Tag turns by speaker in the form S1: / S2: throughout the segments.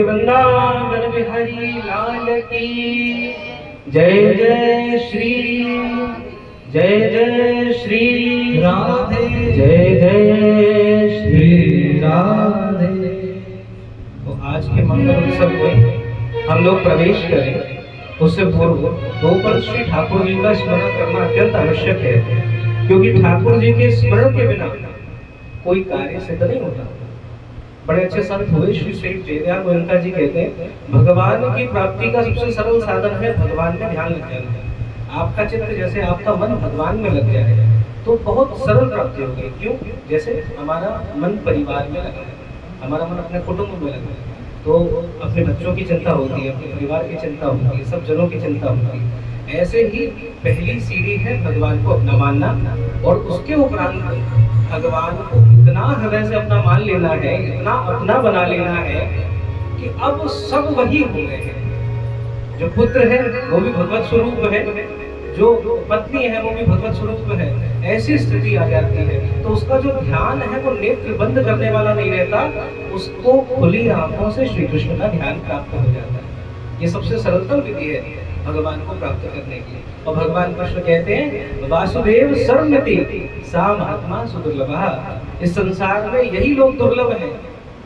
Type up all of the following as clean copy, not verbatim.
S1: वृंदावन बिहारी लाल की जय जय श्री राधे जय श्री राधे। तो आज के मंगल उत्सव में हम लोग प्रवेश करें उससे पूर्व दो पल श्री ठाकुर जी का स्मरण करना अत्यंत आवश्यक है, क्योंकि ठाकुर जी के स्मरण के बिना कोई कार्य सिद्ध नहीं होता। बड़े अच्छे संत हुए श्री सेठ जयदयाल गोयनका जी कहते हैं, भगवान की प्राप्ति का सबसे सरल साधन है भगवान में ध्यान लग जाना। आपका चित्त जैसे आपका मन भगवान में लग जाए तो बहुत सरल प्राप्ति होगी। क्यों? जैसे हमारा मन परिवार में लगा है, हमारा मन अपने कुटुंब में लगा है, तो अपने बच्चों की चिंता होती है, अपने परिवार की चिंता होती है, सब जनों की चिंता होती है। ऐसे ही पहली सीढ़ी है भगवान को अपना मानना, और उसके उपरांत भगवान को इतना हृदय से अपना मान लेना है, इतना अपना बना लेना है कि अब सब वही हो गए हैं। जो पुत्र है वो भी भगवत स्वरूप है, जो पत्नी है वो भी भगवत स्वरूप है। ऐसी स्थिति आ जाती है तो उसका जो ध्यान है वो नेत्र बंद करने वाला नहीं रहता, उसको खुली आंखों से श्री कृष्ण का ध्यान प्राप्त हो जाता है। ये सबसे सरलतम विधि है भगवान को प्राप्त करने की। और भगवान कृष्ण कहते हैं, वासुदेव सर्वमति सा महात्मा सुदुर्लभा। इस संसार में यही लोग दुर्लभ हैं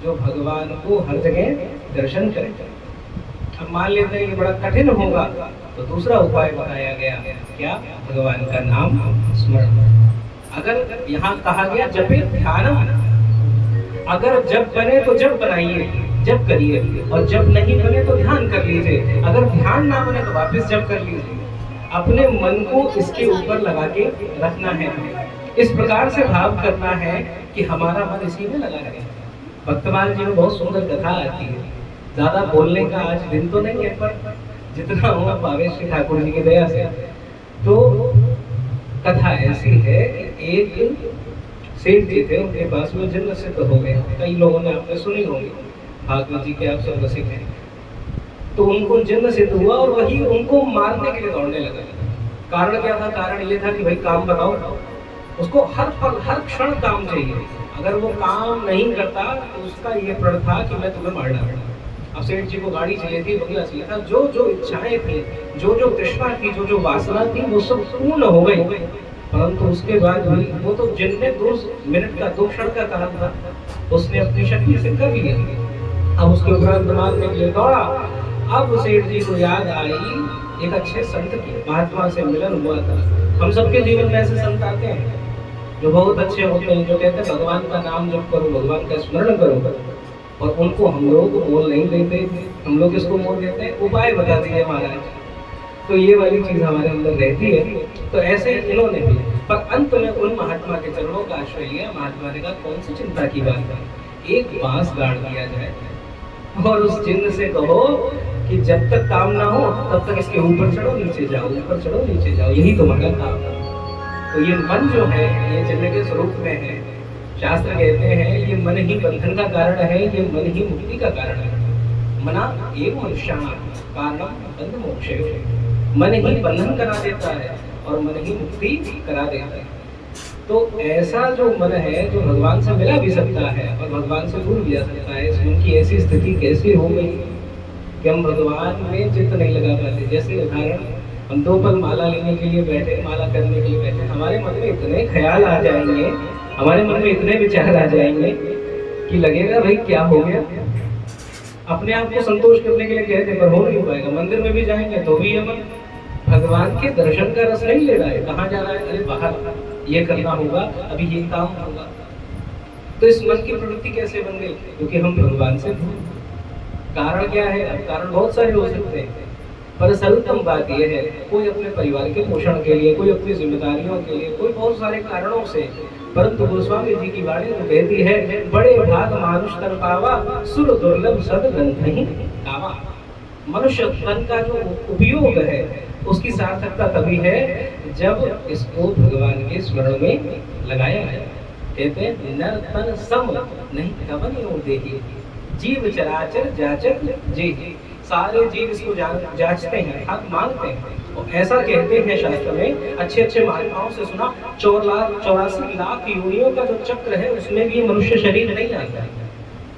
S1: जो भगवान को हर जगह दर्शन करें। अब मान लेते हैं ये बड़ा कठिन होगा, तो दूसरा उपाय बताया गया, क्या? भगवान का नाम स्मरण। अगर यहाँ कहा गया जपे ध्यानम, अगर जप बने तो जप बनाइए, जप करिए, और जप नहीं बने तो ध्यान कर लीजिए। अगर ध्यान ना बने तो वापस जप कर लीजिए। अपने मन को इसके ऊपर लगा के रखना है, इस प्रकार से भाव करना है कि हमारा मन इसी में लगा रहे। भक्तमाल जी में बहुत सुंदर कथा आती है, ज्यादा बोलने का आज दिन तो नहीं है, पर जितना हुआ पावे श्री ठाकुर जी की दया से। तो कथा ऐसी है कि एक सेठ जी थे, उनके पास में जन्म सिद्ध हो गए। कई लोगों ने आपने सुनी होंगी, भागवत जी के आप सब रसिक हैं। तो उनको जन्म सिद्ध हुआ और वही उनको मारने के लिए दौड़ने लगा। कारण क्या था? कारण ये था कि भाई काम बताओ, उसको हर पल हर क्षण काम चाहिए। अगर वो काम नहीं करता तो उसका ये प्रण था कि मैं तुम्हें मारना है। अब सेठ जी को गाड़ी चाहिए थी, बंगला चाहिए था, जो जो इच्छाएं थी, जो जो तृष्णा थी, जो जो वासना थी, वो सब पूर्ण हो गई। परंतु उसके बाद भी वो तो जिनने 2 मिनट का 2 क्षण का काम था, उसने अपनी शक्ति से कर लिया। अब उसके उपरांत मारने के लिए दौड़ा। अब सेठ जी को याद आई एक अच्छे संत की, महात्मा से मिलन हुआ था। हम सबके जीवन में ऐसे संत आते हैं जो बहुत अच्छे होते हैं, जो कहते हैं भगवान का नाम जप करो, भगवान का स्मरण करो, और उनको हम लोग मोल नहीं देते। हम लोग इसको मोल देते हैं, उपाय बता दिए महाराज। तो ये वाली चीज हमारे अंदर रहती है। तो ऐसे इन्होंने भी, पर अंत में उन महात्मा के चरणों का आश्रय लिया। महात्मा ने कहा, कौन सी चिंता की बात है, एक बांस गाड़ दिया जाए और उस चिन्ह से कहो कि जब तक काम ना हो तब तक इसके ऊपर चढ़ो नीचे जाओ, ऊपर चढ़ो नीचे जाओ, यही तुम्हारा काम है। तो ये मन जो है ये चिन्ह के स्वरूप में है। शास्त्र कहते हैं ये मन ही बंधन का कारण है, ये मन ही मुक्ति का कारण है। मना एक मनुष्याणां कारणम बंध मोक्षे। मन ही बंधन करा देता है और मन ही मुक्ति करा देता है। तो ऐसा जो मन है जो भगवान से मिला भी सकता है और भगवान से दूर भी जा सकता है, इस मन की ऐसी स्थिति कैसी हो गई कि हम भगवान में चित्त नहीं लगा पाते। जैसे उदाहरण, हम 2 पल माला लेने के लिए बैठे, माला करने के लिए बैठे, हमारे मन में इतने ख्याल आ जाएंगे, हमारे मन में इतने विचार आ जाएंगे कि लगेगा भाई क्या हो गया। अपने आप को संतोष करने के लिए कहते पर हो नहीं पाएगा। मंदिर में भी जाएंगे तो भी ये मन भगवान के दर्शन का रस नहीं ले रहा है। कहाँ जा रहा है? अरे बाहर ये करना होगा, अभी ये काम होगा। तो इस मन की प्रवृत्ति कैसे बन गई? क्योंकि हम भगवान से दूर। कारण क्या है? अब कारण बहुत सारे हो सकते हैं, पर सरलतम बात यह है, कोई अपने परिवार के पोषण के लिए, कोई अपनी जिम्मेदारियों के लिए, कोई बहुत सारे कारणों से। परंतु गोस्वामी जी की वाणी तो कहती है, बड़े भाग मानुष तन पावा, सुर दुर्लभ सदगंध ही गावा। मनुष्य तन का जो उपयोग है उसकी सार्थकता तभी है जब इसको भगवान के स्मरण में लगाया जाए। कहते हैं, नर तन सम नहीं कवन यूं देहि, जीव चराचर जाचक जेहि। सारे जीव इसको जांचते हैं, हक मांगते हैं। और ऐसा कहते हैं शास्त्र में, अच्छे अच्छे महात्माओं से सुना, 84 लाख योनियों का जो चक्र है उसमें भी मनुष्य शरीर नहीं आता है,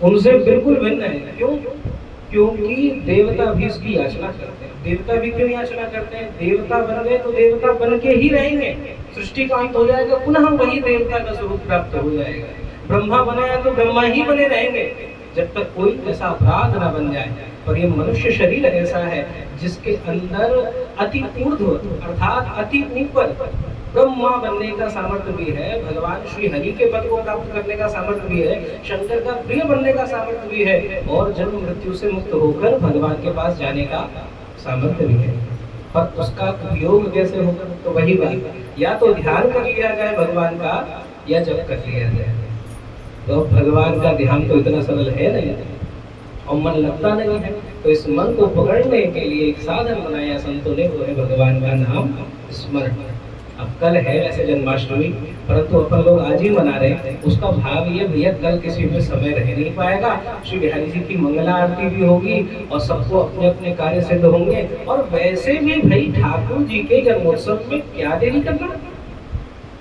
S1: उनसे बिल्कुल भिन्न है। क्यों? क्योंकि देवता भी उसकी याचना करते हैं। देवता भी क्यों याचना करते हैं? देवता बन गए तो देवता बन के ही रहेंगे, सृष्टि का अंत हो जाएगा, पुनः वही देवता का स्वरूप प्राप्त हो जाएगा। ब्रह्मा बनाया तो ब्रह्मा ही बने रहेंगे जब तक कोई ऐसा अपराध ना बन जाए। और ये मनुष्य शरीर ऐसा है जिसके अंदर अति ऊर्ध्व अर्थात अति ऊपर ब्रह्मा बनने का सामर्थ्य भी है, भगवान श्री हरि के पद को प्राप्त करने का सामर्थ्य भी है, शंकर का प्रिय बनने का सामर्थ्य भी है, और जन्म मृत्यु से मुक्त होकर भगवान के पास जाने का सामर्थ्य भी है। पर उसका उपयोग कैसे होगा? तो वही बात, या तो ध्यान कर लिया जाए भगवान का, या जप कर लिया जाए। तो भगवान का ध्यान तो इतना सरल है नहीं, और मन लगता नहीं है, तो इस मन को पकड़ने के लिए एक साधन बनाया संतों ने, वो है भगवान का नाम स्मरण। अब कल है वैसे जन्माष्टमी, परंतु अपन लोग आज ही मना रहे हैं। उसका भाव ये भैया कल किसी में समय रह नहीं पाएगा, श्री बिहारी जी की मंगला आरती भी होगी और सबको अपने अपने कार्य सिद्ध होंगे। और वैसे भी भाई ठाकुर जी के जन्मोत्सव में क्या देरी करना,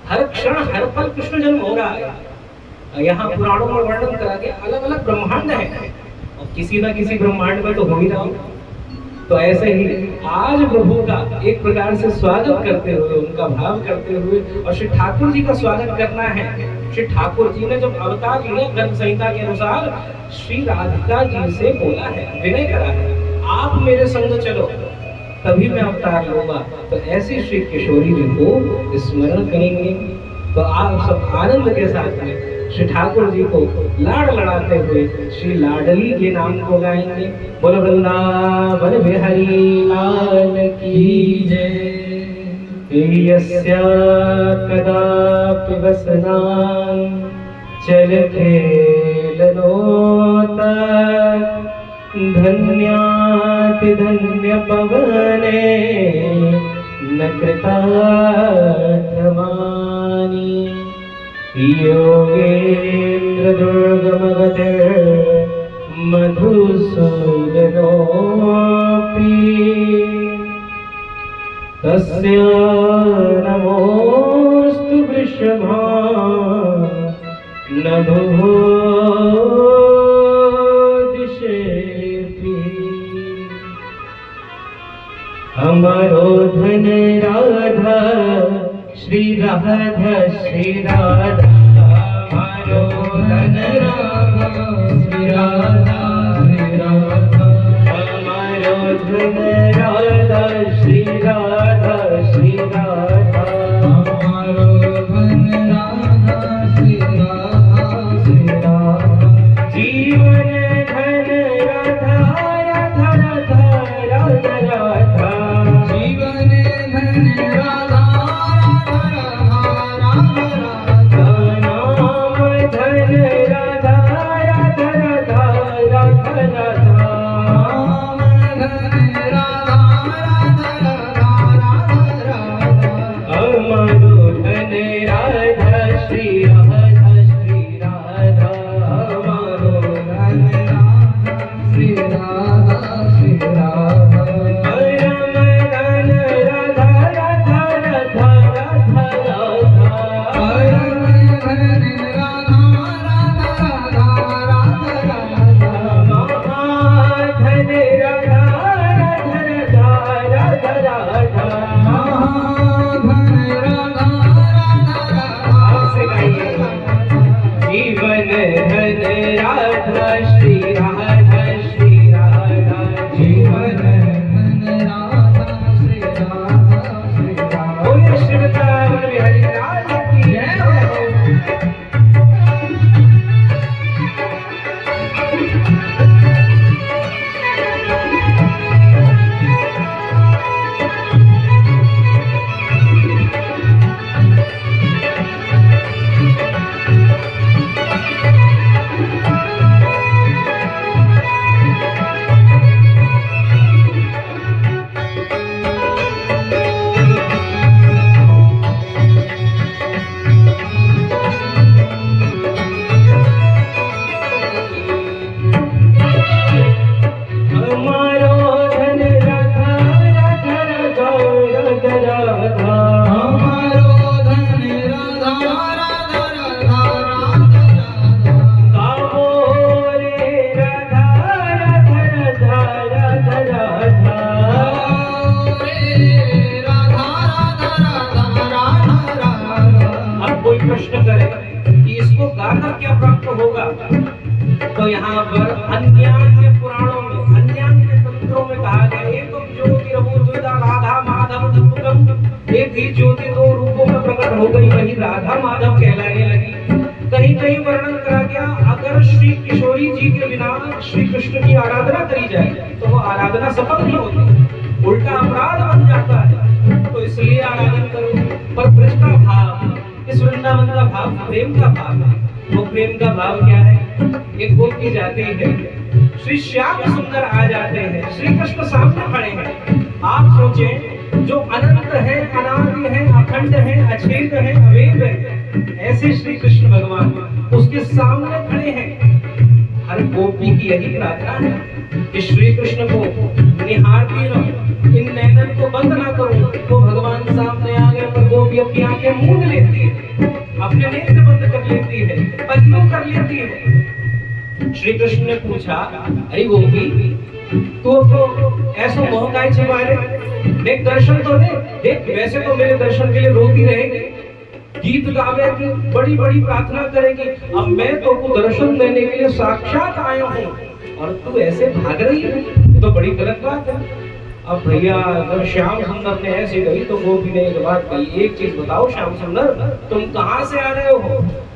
S1: हर क्षण हर पल कृष्ण जन्म हो रहा है। यहाँ पुराणों में वर्णन करा के अलग अलग ब्रह्मांड है, और किसी ना किसी ब्रह्मांड में तो हो ही रहा हो। तो ऐसे ही आज प्रभु का एक प्रकार से स्वागत करते हुए, उनका भाव करते हुए, और श्री ठाकुर जी का स्वागत करना है। श्री ठाकुर जी ने जब अवतार लिया ग्रंथ संहिता के अनुसार, श्री राधिका जी से बोला है, विनय करा है, आप मेरे संग चलो तभी मैं अवतार लूंगा। तो ऐसे श्री किशोरी जी को स्मरण करेंगे। तो आप सब आनंद के साथ में श्री ठाकुर जी को लाड़ लड़ाते हुए श्री लाडली के नाम को गाएंगे। बोलो वृंदावन बिहारी लाल की जय। यस्य कदापि वसनान् चलते ललोत धन्याति धन्य पवने न कृतार्थमानि योगेन्द्र दुर्गमगते मधुसूदनोऽपि तस्य नमोऽस्तु वृषभा नभो दिशेऽपि। हमारो धन राधा श्री राधा श्री राधा, हमारो धन राधा श्री राधा श्री राधा, हमारो धन राधा श्री राधा श्री राधा, हमारो धन राधा श्री राधा श्री राधा। जीवन धन राधा राधा राधा राधा राधा, जीवन धन राधा यहाँ पर अन्य पुराणों में, अन्य तंत्रों में कहा गया एक तो ज्योतिर्भूता राधा माधव दीपकम, एक ही ज्योति दो रूपों में प्रकट हो गई, वही राधा माधव कहलाने लगी। कहीं कहीं वर्णन करा गया अगर श्री किशोरी जी के बिना श्री कृष्ण की आराधना करी जाए तो वो आराधना सफल नहीं होती, उल्टा अपराध बन जाता है। तो इसलिए आराधना करो। पर ब्रज का भाव, इस वृंदावन का भाव प्रेम का भाव है। वो प्रेम का भाव क्या है? एक गोपी जाती है, श्री श्याम सुंदर आ जाते हैं, श्री कृष्ण सामने खड़े हैं। आप सोचें जो अनंत है, अनादि है, अखंड है, अछेद है, अवेद है, ऐसे श्री कृष्ण भगवान उसके सामने खड़े हैं। हर गोपी की यही प्रार्थना है कि श्री कृष्ण को निहारती रहो, इन नैनन को बंद ना करो। तो भगवान सामने आ गए पर गोपी अपनी आंखें मूंद लेती है, अपने नेत्र बंद कर लेती है, पल्लू कर लेती है। श्री कृष्ण ने पूछा, अरे गोपी तू तो ऐसा मोह काहे छिपा रहे? देख दर्शन तो दे। देख वैसे तो मेरे दर्शन के लिए रोती रहेगी, गीत गावेगी, बड़ी बड़ी प्रार्थना करेगी, अब मैं तो को दर्शन देने के लिए साक्षात आया हूँ और तू ऐसे भाग रही है, ये तो बड़ी गलत बात है। अब भैया जब श्याम सुंदर ने ऐसे कही तो गोपी ने एक बात कही, एक चीज बताओ श्याम सुंदर, तुम कहाँ से आ रहे हो?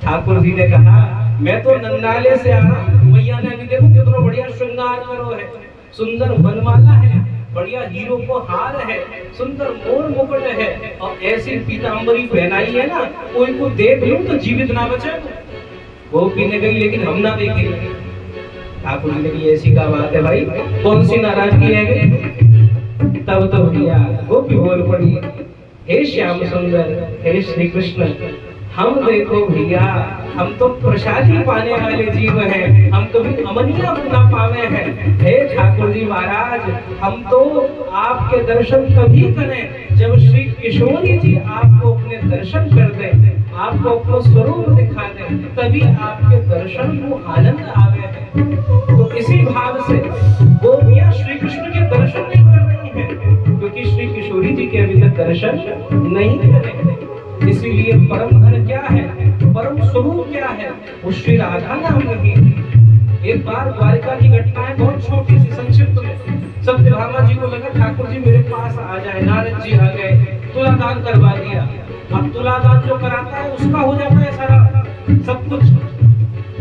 S1: ठाकुर जी ने कहा मैं तो नंदाले से आ रहा हूँ। मैया ने अभी देखो कितना बढ़िया श्रृंगार करो है, सुंदर बनमाला है, बढ़िया हीरो को हार है, सुंदर मोर मुकुट है और ऐसी पीतांबरी पहनाई है ना, कोई को देख लूं तो जीवित ना बचे। गोपी ने कही लेकिन हम ना देखेंगे। ठाकुर जी ने कही ऐसी क्या बात है भाई, कौन सी नाराजगी है? तब तो भैया गोपी बोल पड़ी, हे श्याम सुंदर, हे श्री कृष्ण, हम देखो भैया हम तो प्रसादी पाने वाले जीव हैं, हम कभी अमनिया ना पावे हैं। हे ठाकुर जी महाराज, हम तो आपके दर्शन कभी करें जब श्री किशोरी जी आपको अपने दर्शन कर दें, आपको अपना स्वरूप दिखा दें, तभी आपके दर्शन को आनंद आवे है। तो इसी भाव से गोपियां श्री कृष्ण के दर्शन नहीं कर रही हैं क्योंकि श्री किशोरी जी के अभी तक दर्शन नहीं करेंगे। इसीलिए परम धन क्या है, परम स्वरूप क्या है? वो श्री राधा नाम नहीं। एक बार द्वारिका की घटना है, बहुत छोटी सी संक्षिप्त में। सत्यभामा जी को लगा ठाकुर जी मेरे पास आ जाए, नारद जी आ गए, तुलादान करवा दिया। अब तुलादान जो कराता है उसका हो जाता है सारा सब कुछ।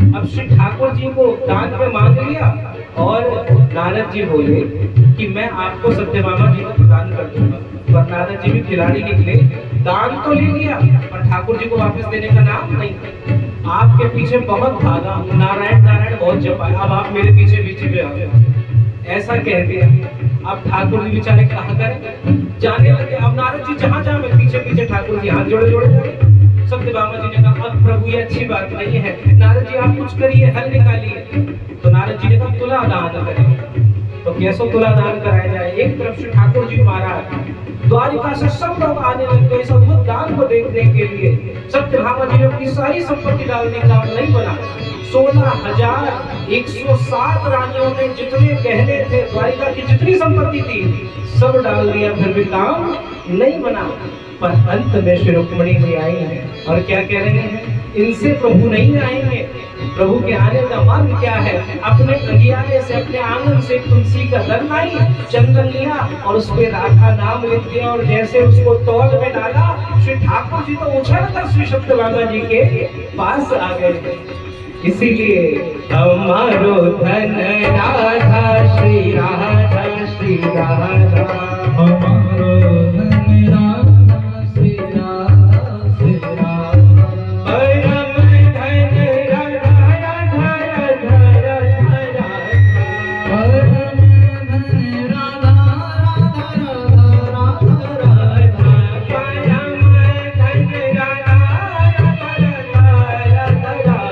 S1: अब श्री ठाकुर जी को दान पे मांग लिया और नारद जी बोले कि मैं आपको सत्यभामा जी को प्रदान कर दूंगा। पर नारद जी भी खिलाड़ी निकले, दान तो ले लिया पर ठाकुर जी को वापस देने का नाम नहीं। आपके पीछे बहुत भागा, नारायण नारायण बहुत जपा, अब आप मेरे पीछे पीछे आ गए, ऐसा कह दिया। अब ठाकुर जी बेचारे कहा करें, जाने लगे। अब नारद जी जहां जहां मैं पीछे पीछे ठाकुर जी हाथ जोड़े जोड़े जाए। सत्यभामा जी ने कहा अब प्रभु ये अच्छी बात नहीं है, नारद जी आप कुछ करिए, हल निकालिए। तो नारद जी ने कहा तुलादान करें। तो कैसे तुलादान कराया जाए? एक तरफ से ठाकुर जी महाराज द्वारिका से सब लोग आने लगे इस अद्भुत दान को देखने के लिए। सत्यभामा जी ने अपनी सारी संपत्ति डालने का नहीं बना, 16,107 रानियों ने जितने गहने थे, द्वारिका की जितनी संपत्ति थी सब डाल दिया, फिर भी काम नहीं बना। पर अंत में श्री रुक्मिणी जी आई हैं और क्या कह रहे हैं, इनसे प्रभु नहीं आएंगे। प्रभु के आने का मार्ग क्या है? अपने अंगियारे से, अपने आंगन से तुलसी का दल लाई, चंदन लिया और उस पे राधा नाम लिख दिया और जैसे उसको तौल में डाला, श्री ठाकुर जी तो उछल कर श्री सत्यभामा जी के पास आ गए। इसीलिए हमारो धन राधा श्री राधा, श्री राधा हमारो धन राधा श्री राधा, श्री राधा परम धन राधा राधा राधा राधा राधा परम धन राधा राधा राधा राधा राधा परम धन राधा राधा राधा राधा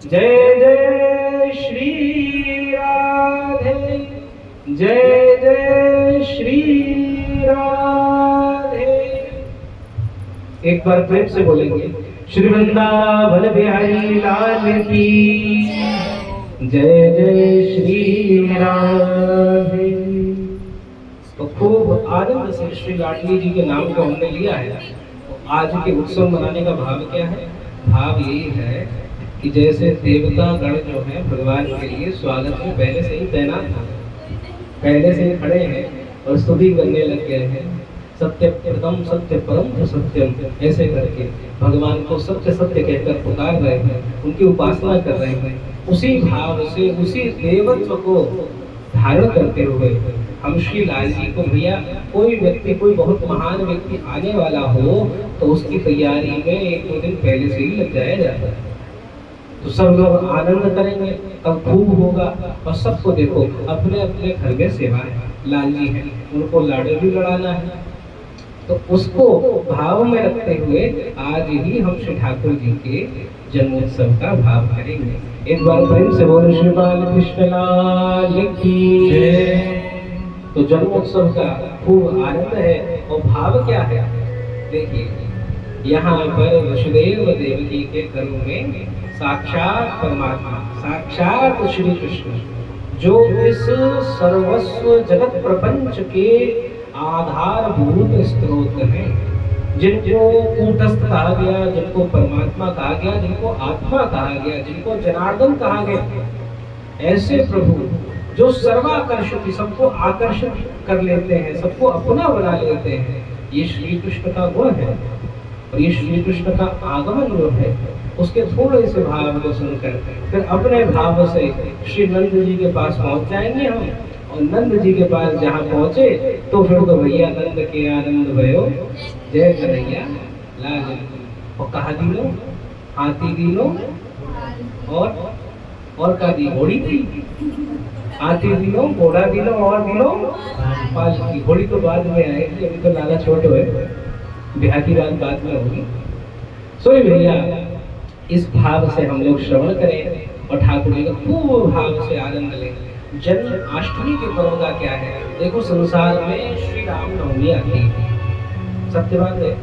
S1: जय जय श्री राधे, जय जय श्री राधे। एक बार प्रेम से बोलेंगे, श्री वृंदावन बिहारी लाल की जय जय श्री राधे। तो खूब आनंद से श्री लाडली जी के नाम को हमने लिया है। तो आज के उत्सव मनाने का भाव क्या है? भाव यही है कि जैसे देवता गण जो है भगवान के लिए स्वागत में पहले से ही तैनात हैं, पहले से ही खड़े हैं और स्तुति करने लग गए हैं। सत्य प्रथम सत्य परम सत्यम, ऐसे करके भगवान को सत्य सत्य कहकर पुकार रहे हैं, उनकी उपासना कर रहे हैं। उसी भाव से, उसी देवत्व को धारण करते हुए हम श्री लाल जी को, भैया कोई व्यक्ति, कोई बहुत महान व्यक्ति आने वाला हो तो उसकी तैयारी में एक दो दिन पहले से ही लग जाया जाता है। तो सब लोग आनंद करेंगे, तब खूब होगा। और सबको देखो अपने अपने घर में सेवा है, लाल जी है, उनको लाडू भी लड़ाना है। तो उसको भाव में रखते हुए आज ही हम श्री ठाकुर जी के जन्मोत्सव का भाव करेंगे। एक बार प्रेम से बोलो श्री बाल कृष्ण लाल की जय। तो जन्मोत्सव का खूब आनंद है। और भाव क्या है? देखिए, यहाँ पर वसुदेव देवकी के गर्भ में साक्षात परमात्मा, साक्षात श्री कृष्ण, जो इस सर्वस्व जगत प्रपंच के आधारभूत स्रोत हैं, जिनको कूटस्थ कहा गया, जिनको परमात्मा कहा गया, जिनको आत्मा कहा गया, जिनको जनार्दन कहा गया, ऐसे प्रभु जो सर्वाकर्षक, सबको आकर्षित कर लेते हैं, सबको अपना बना लेते हैं, ये श्री कृष्ण का गुण है। और ये श्री कृष्ण का आगमन जो है, उसके थोड़े से भाव को सुनकर फिर अपने भाव से श्री नंद जी के पास पहुंच जाएंगे हम। और नंद जी के पास जहाँ पहुंचे तो फिर तो भैया नंद के आनंद भयो, जय कन्हैया लाल। और कहा दिलो, हाथी दिलो, और का दी घोड़ी थी, हाथी दिलो, घोड़ा दिलो, और दिलो पालकी। घोड़ी तो बाद में आएगी, अभी तो लाला छोटे हुए, ब्याह की बात बाद में होगी। सोई भैया इस भाव से हम लोग श्रवण करें और ठाकुर जी का खूब भाव से आनंद लें। जन्माष्टमी के पर्व का क्या है? देखो संसार में श्री राम नवमी आती है, सत्य बात है।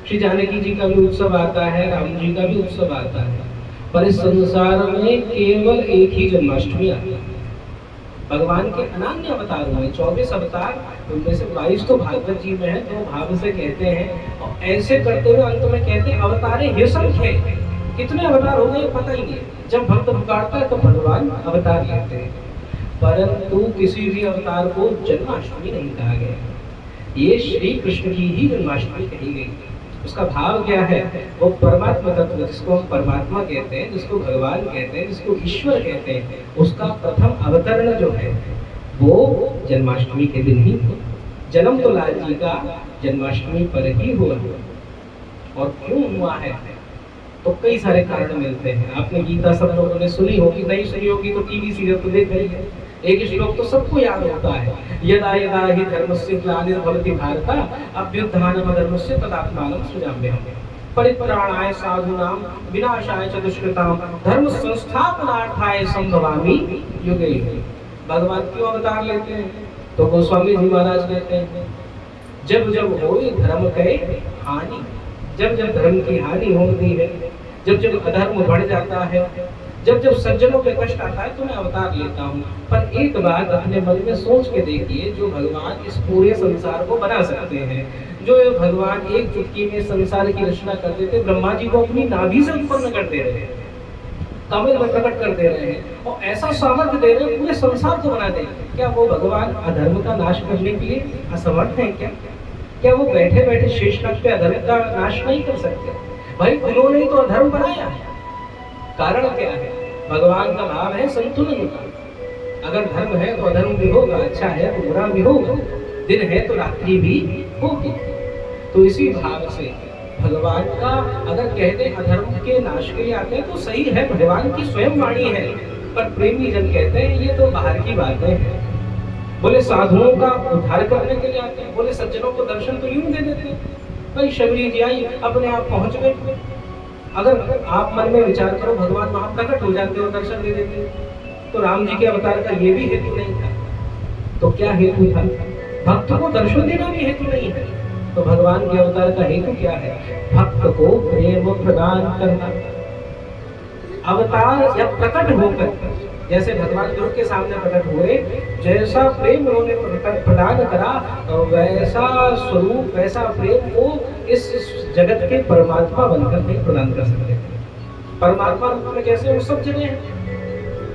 S1: श्री जानकी जी का भी उत्सव आता है, राम जी का भी उत्सव आता है, पर इस संसार में केवल एक ही जन्माष्टमी आता है। भगवान के अनन्य अवतार हुए 24 अवतार, उनमें से 22 तो भागवत जी में है, तो भाव से कहते हैं। और ऐसे करते हुए अंत में कहते हैं अवतारे हे संख्य, कितने अवतार हो गए पता ही नहीं। जब भक्त पुकारता है तो भगवान अवतार लेते हैं, परंतु किसी भी अवतार को जन्माष्टमी नहीं कहा गया। ये श्री कृष्ण की ही जन्माष्टमी कही गई। उसका भाव क्या है? वो परमात्मा तत्व, जिसको हम परमात्मा कहते हैं, जिसको भगवान कहते हैं, जिसको ईश्वर कहते हैं, उसका प्रथम अवतरण जो है वो जन्माष्टमी के दिन ही हुआ। जन्म तो लाल जी का जन्माष्टमी पर ही हुआ। और क्यों हुआ है तो कई सारे कारण मिलते हैं। आपने गीता सब लोगों ने सुनी होगी, नहीं सुनी होगी तो टीवी सीरियल तो देख रही है। एक श्लोक तो सबको याद होता है, यदा यदा हि धर्मस्य ग्लानिर्भवति भारत अभ्युत्थानम् अधर्मस्य तदात्मानं सृजाम्यहम् परित्राणाय साधूनां विनाशाय च दुष्कृतां धर्म संस्थापनार्थाय संभवामि युगे युगे। भगवान क्यों अवतार लेते हैं? तो गोस्वामी जी महाराज कहते हैं जब जब होए धर्म के हानि, जब जब धर्म की हानि होती है, जब जब अधर्म बढ़ जाता है, जब जब सज्जनों पे कष्ट आता है तो मैं अवतार लेता हूँ। पर एक बात अपने मन में सोच के देखिए, जो भगवान इस पूरे संसार को बना सकते हैं, जो भगवान एक चुटकी में संसार की रचना कर देते, ब्रह्मा जी को अपनी नाभि से उत्पन्न कर दे रहे हैं, कमल में प्रकट कर दे रहे हैं और ऐसा सामर्थ्य दे रहे हैं पूरे संसार को बना दे। क्या वो भगवान अधर्म का नाश करने के लिए असमर्थ है क्या? क्या वो बैठे बैठे शेषनाग पे अधर्म का नाश नहीं कर सकते? भाई उन्होंने ही तो अधर्म बनाया है। कारण क्या है? भगवान का भाव है संतुलन का। अगर धर्म है तो अधर्म भी होगा, अच्छा है तो बुरा भी होगा, दिन है तो रात्रि भी होगी। तो इसी भाव से भगवान का अगर कहते अधर्म के नाश के लिए आते हैं तो सही है, भगवान की स्वयं वाणी है। पर प्रेमी जन कहते हैं ये तो बाहर की बातें हैं। बोले साधुओं का उद्धार करने के लिए आते हैं, बोले सज्जनों को दर्शन तो यूं दे देते हैं। भाई शबरी जी आई, अपने आप पहुंच गए। अगर आप मन में विचार करो भगवान वहां प्रकट हो जाते और दर्शन दे देते, तो राम जी के अवतार का ये भी हेतु नहीं था। तो क्या हेतु था? भक्त को दर्शन देना भी हेतु नहीं है। तो भगवान के अवतार का हेतु क्या है? भक्त को प्रेम प्रदान करना। अवतार या प्रकट होकर, जैसे भगवान ध्रुव के सामने प्रकट हुए, जैसा प्रेम उन्होंने प्रदान करा, वैसा स्वरूप वैसा प्रेम वो इस जगत के परमात्मा बनकर नहीं प्रदान कर सकते। परमात्मा रूप में कैसे? वो सब जगह है।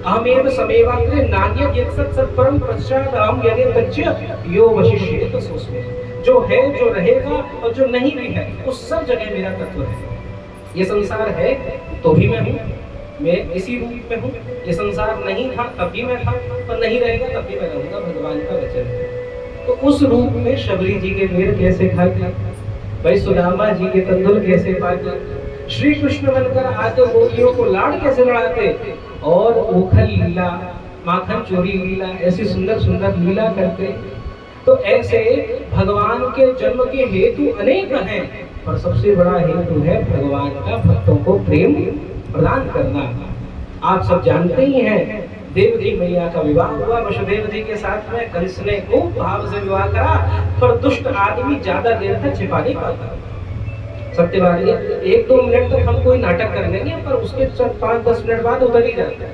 S1: अहमेव समेवाग्रे नान्यत् यत्सत् सत्परम पश्चात् अहम यदि तच्च यो वशिष्येत सोऽस्मि। जो है, जो रहेगा और जो नहीं भी है, उस सब जगह मेरा तत्व है। ये संसार है तो भी मैं हूँ, मैं इसी रूप में हूँ। ये संसार नहीं था तब भी मैं था, और नहीं रहेगा तब भी मैं रहूंगा। भगवान का वचन है। तो उस रूप में शबरी जी के मेर कैसे खाते, भाई सुदामा जी के तंदुल कैसे पाते, श्री कृष्ण बनकर आते गोपियों को लाड़ कैसे लड़ाते, और ओखल लीला, माखन चोरी लीला, ऐसी सुंदर सुंदर लीला करते। तो ऐसे भगवान के जन्म के हेतु अनेक हैं, और सबसे बड़ा हेतु है भगवान का भक्तों को प्रेम प्रदान करना। आप सब जानते ही हैं, देवकी मैया का विवाह हुआ वसुदेव जी के साथ में। कंस ने खूब भाव से विवाह करा, पर दुष्ट आदमी ज्यादा देर तक छिपा नहीं पाता। सत्य बात है, 1-2 मिनट तक हम कोई नाटक कर लेंगे, पर उसके 5-10 मिनट बाद उतर ही जाता है।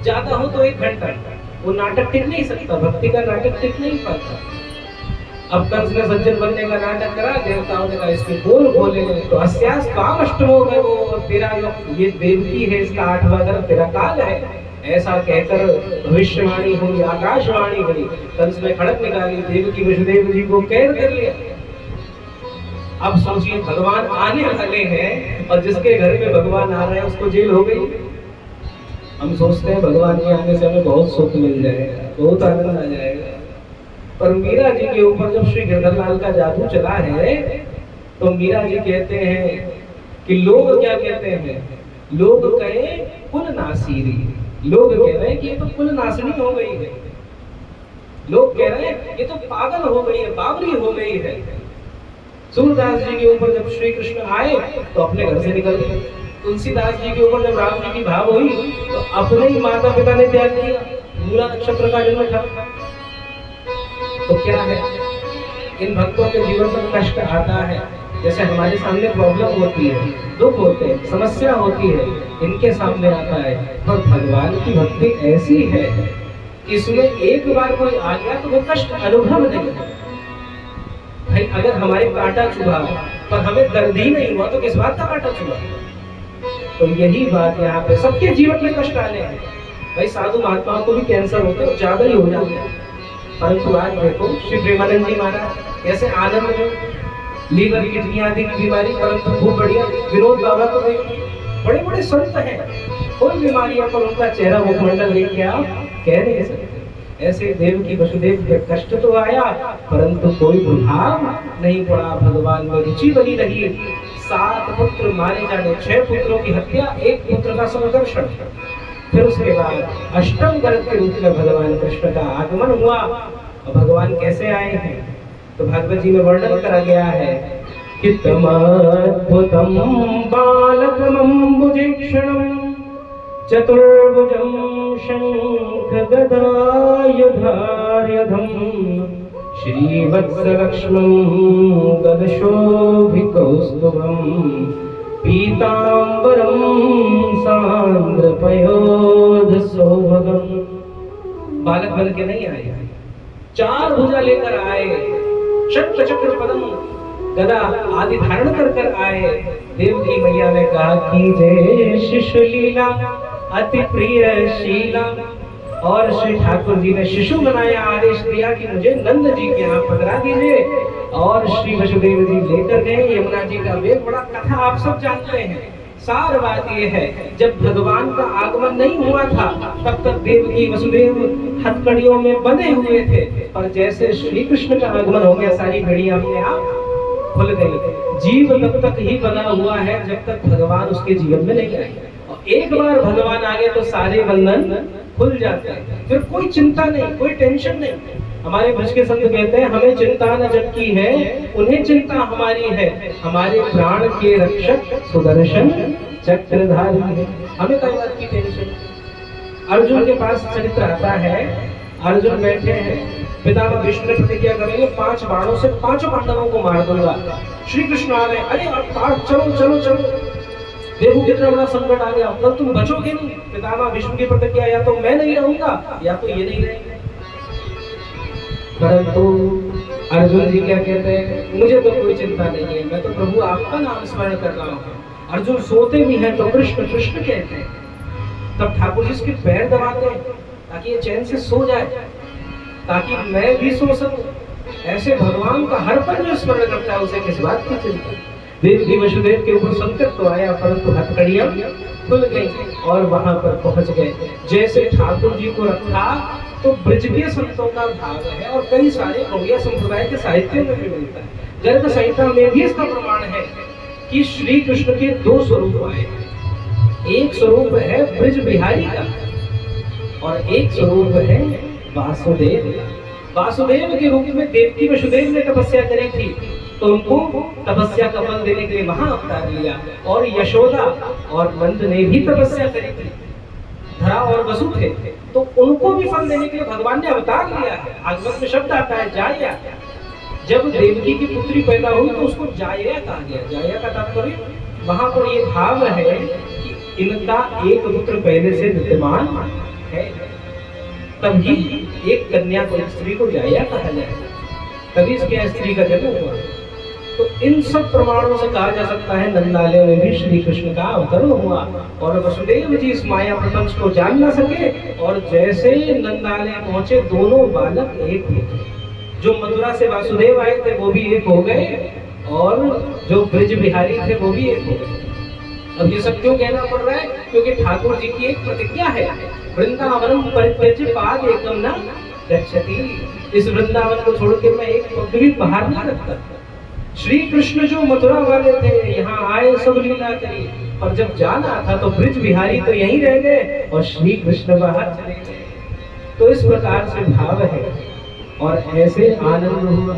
S1: ज्यादा हो तो 1 घंटा, वो नाटक टिक नहीं सकता, भक्ति का नाटक टिक नहीं पाता। अब कंस ने सज्जन बनने का नाटक करा, देवताओं ने कहा इसके बोल खोले, तो अस्यास काम अष्टमो गए वो, तेरा ये देवकी है, इसका 8वां गर्भ तेरा काल है, ऐसा कहकर भविष्यवाणी हुई, आकाशवाणी हुई। कंस ने खड़क निकाली, देवकी वसुदेव जी को कैद कर लिया। अब सोचिए भगवान आने वाले हैं और जिसके घर में भगवान आ रहे हैं उसको जेल हो गई। हम सोचते हैं भगवान के आने से हमें बहुत सुख मिल जाएगा, बहुत आनंद आ जाएगा, पर मीरा जी के ऊपर जब श्री गिरधर लाल का जादू चला है, तो मीरा जी कहते हैं कि लोग क्या कहते हैं, लोग कहे कुल नासीरी, लोग कह रहे हैं कि ये तो कुल नासनी हो गई है, लोग कह रहे हैं ये तो पागल हो गई है, बावरी हो गई है। सूरदास जी के ऊपर जब श्री कृष्ण आए तो अपने घर से निकल गए। तुलसीदास जी के ऊपर जब राम जी की भाव हुई तो अपने ही माता पिता ने त्याग दिया। मूला नक्षत्र का जन्म था। तो क्या है, इन भक्तों के जीवन में कष्ट आता है, जैसे हमारे सामने प्रॉब्लम होती है, दुख होते हैं, समस्या होती है, इनके सामने आता है। पर भगवान की भक्ति ऐसी है कि इसमें एक बार कोई आ गया तो वो कष्ट अनुभव नहीं है। भाई अगर हमारे कांटा चुभा पर हमें दर्द ही नहीं हुआ तो किस बात का कांटा चुभा। तो यही बात यहाँ पे सबके जीवन में कष्ट आने हैं। भाई साधु महात्माओं को भी कैंसर होते हैं, ज्यादा ही हो जाते हैं, परंतु आज देखो श्री प्रेमानंद जी महाराज कैसे आनंद में, लीवर किडनी आदि की बीमारी, परंतु खूब बढ़िया। विनोद बाबा को देखो, बड़े बड़े संत हैं, कोई बीमारियों पर उनका चेहरा मुखमंडल देख के आप कह नहीं सकते। ऐसे देव की वसुदेव के कष्ट तो आया परंतु कोई प्रभाव नहीं पड़ा, भगवान में रुचि बनी रही। 7 पुत्र मारे जाने, 6 पुत्रों की हत्या, 1 पुत्र का संरक्षण। फिर उसके बाद अष्टम गर्भ के रूप में भगवान कृष्ण का आगमन हुआ। और भगवान कैसे आए हैं तो भागवत जी में वर्णन करा गया है कि तमद्भुतम बालकमंबुजीक्षणम चतुर्भुजं शंख गदायुधार्यधम श्रीवत्सलक्ष्मं गदशोभिकौस्तुभं पीतांबरं सांद्रपयोधसौभगम्। बालक बन के नहीं आए, 4 भुजा लेकर आए, शंख चक्र पद्म गदा आदि धारण कर आए। देवकी मैया ने कहा कि जय शिशु लीला अति प्रिय शीला। और श्री ठाकुर जी ने शिशु बनाया, आदेश दिया कि मुझे नंद जी के यहाँ पधरा दीजिए। और श्री वसुदेव जी लेकर गए यमुना जी का वेग। बड़ा कथा आप सब जानते हैं। सार बात ये है, जब भगवान का आगमन नहीं हुआ था तब तक देवकी वसुदेव हथकड़ियों में बंधे हुए थे, पर जैसे श्री कृष्ण का आगमन हो गया सारी घड़ियां अपने आप खुल गई। जीव तब तक ही बना हुआ है जब तक भगवान उसके जीवन में नहीं आए, और एक बार भगवान आ गए तो सारे बंधन खुल जाते हैं। फिर कोई चिंता नहीं, कोई टेंशन नहीं। हमारे भज के संत कहते हैं हमें चिंता न जग की है, उन्हें चिंता हमारी है। हमारे प्राण के रक्षक सुदर्शन चक्रधारी है, हमें कोई बात की टेंशन। अर्जुन के पास चरित्र आता है, अर्जुन बैठे हैं, पितामह भीष्म ने प्रतिज्ञा करेंगे 5 बाणों से 5 पांडवों को मार दूंगा। श्री कृष्ण आ रहे हैं, अरे चलो चलो चलो, देखो कितना बड़ा संकट आ गया, अब तुम बचोगे नहीं। पितामह भीष्म की प्रतिज्ञा, या तो मैं नहीं रहूंगा या तो ये नहीं रहेंगे। परंतु अर्जुन जी क्या कहते हैं, मुझे तो कोई चिंता नहीं है, मैं तो प्रभु आपका नाम स्मरण कर रहा हूँ। अर्जुन सोते भी हैं तो कृष्ण कृष्ण कहते हैं। तब ठाकुर जी इसके पैर दबाते हैं ताकि ये चैन से सो जाए, ताकि मैं भी सो सकूं। ऐसे भगवान का हर पल जो स्मरण करता है उसे किस बात की चिंता। देवकी वसुदेव के ऊपर संकट तो आया परंतु हथकड़ियां खुल गई और वहां पर पहुंच गए। जैसे ठाकुर जी को रखा तो ब्रज के संतों का भाव है, और कई सारे गौड़िया संप्रदाय के साहित्य में भी मिलता है। गर्ग संहिता में भी इसका प्रमाण है कि श्री कृष्ण के 2 स्वरूप आए। एक स्वरूप है ब्रज बिहारी का और एक स्वरूप है वासुदेव। वासुदेव के रूप में देवकी वसुदेव ने तपस्या करी थी, तो उनको तपस्या का फल देने के लिए वहां अवतार लिया। और यशोदा और नंद ने भी तपस्या करी थी, धरा और वसु थे, तो उनको भी फल देने के लिए भगवान ने अवतार लिया है। भागवत में शब्द आता है जाया। जब देवकी की पुत्री पैदा हुई तो उसको जाया कहा गया। जाया का तात्पर्य वहां पर ये भाव है कि इनका एक पुत्र पहले से विद्यमान है, तभी एक कन्या को, एक स्त्री को जाया कहा जाए, तभी इसके स्त्री का जन्म हुआ। तो इन सब प्रमाणों से कहा जा सकता है नंदालय में भी श्री कृष्ण का अवतरण हुआ। और वसुदेव जी इस माया प्रपंच को जान न सके, और जैसे नंदालय पहुंचे दोनों बालक एक हो गए। जो मथुरा से वासुदेव आए थे वो भी एक हो गए, और जो ब्रज बिहारी थे वो भी एक हो गए। अब ये सब क्यों कहना पड़ रहा है? क्योंकि ठाकुर जी की एक प्रतिज्ञा है, वृंदावनम परित्यज्य पाद एकम न गच्छति। इस वृंदावन को छोड़ के मैं एक पग भी बाहर नहीं रखता। श्री कृष्ण जो मथुरा वाले थे यहाँ आए सब लीला करी, पर जब जाना था तो ब्रज बिहारी तो यहीं रह गए और श्री कृष्ण बाहर चले गए। तो इस प्रकार से भाव है और ऐसे आनंद हुआ।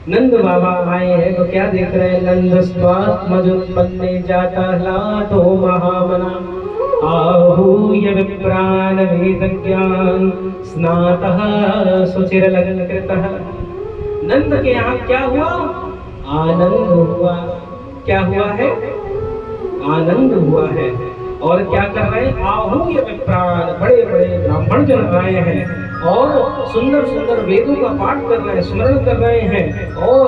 S1: नंद बाबा आए हैं तो क्या देख रहे हैं? नंद स्वात्मजुत्पन्ने जाता लातो महामना आहूय विप्रान वेदज्ञान स्नातः सुचिरलंकृतः। नंद के यहाँ क्या हुआ? आनंद हुआ। क्या हुआ है? आनंद हुआ है। और क्या कर रहे हैं? आहूय विप्रान, बड़े बड़े ब्राह्मण जन आए हैं और सुंदर सुंदर वेदों का पाठ कर रहे हैं, स्मरण कर रहे हैं। और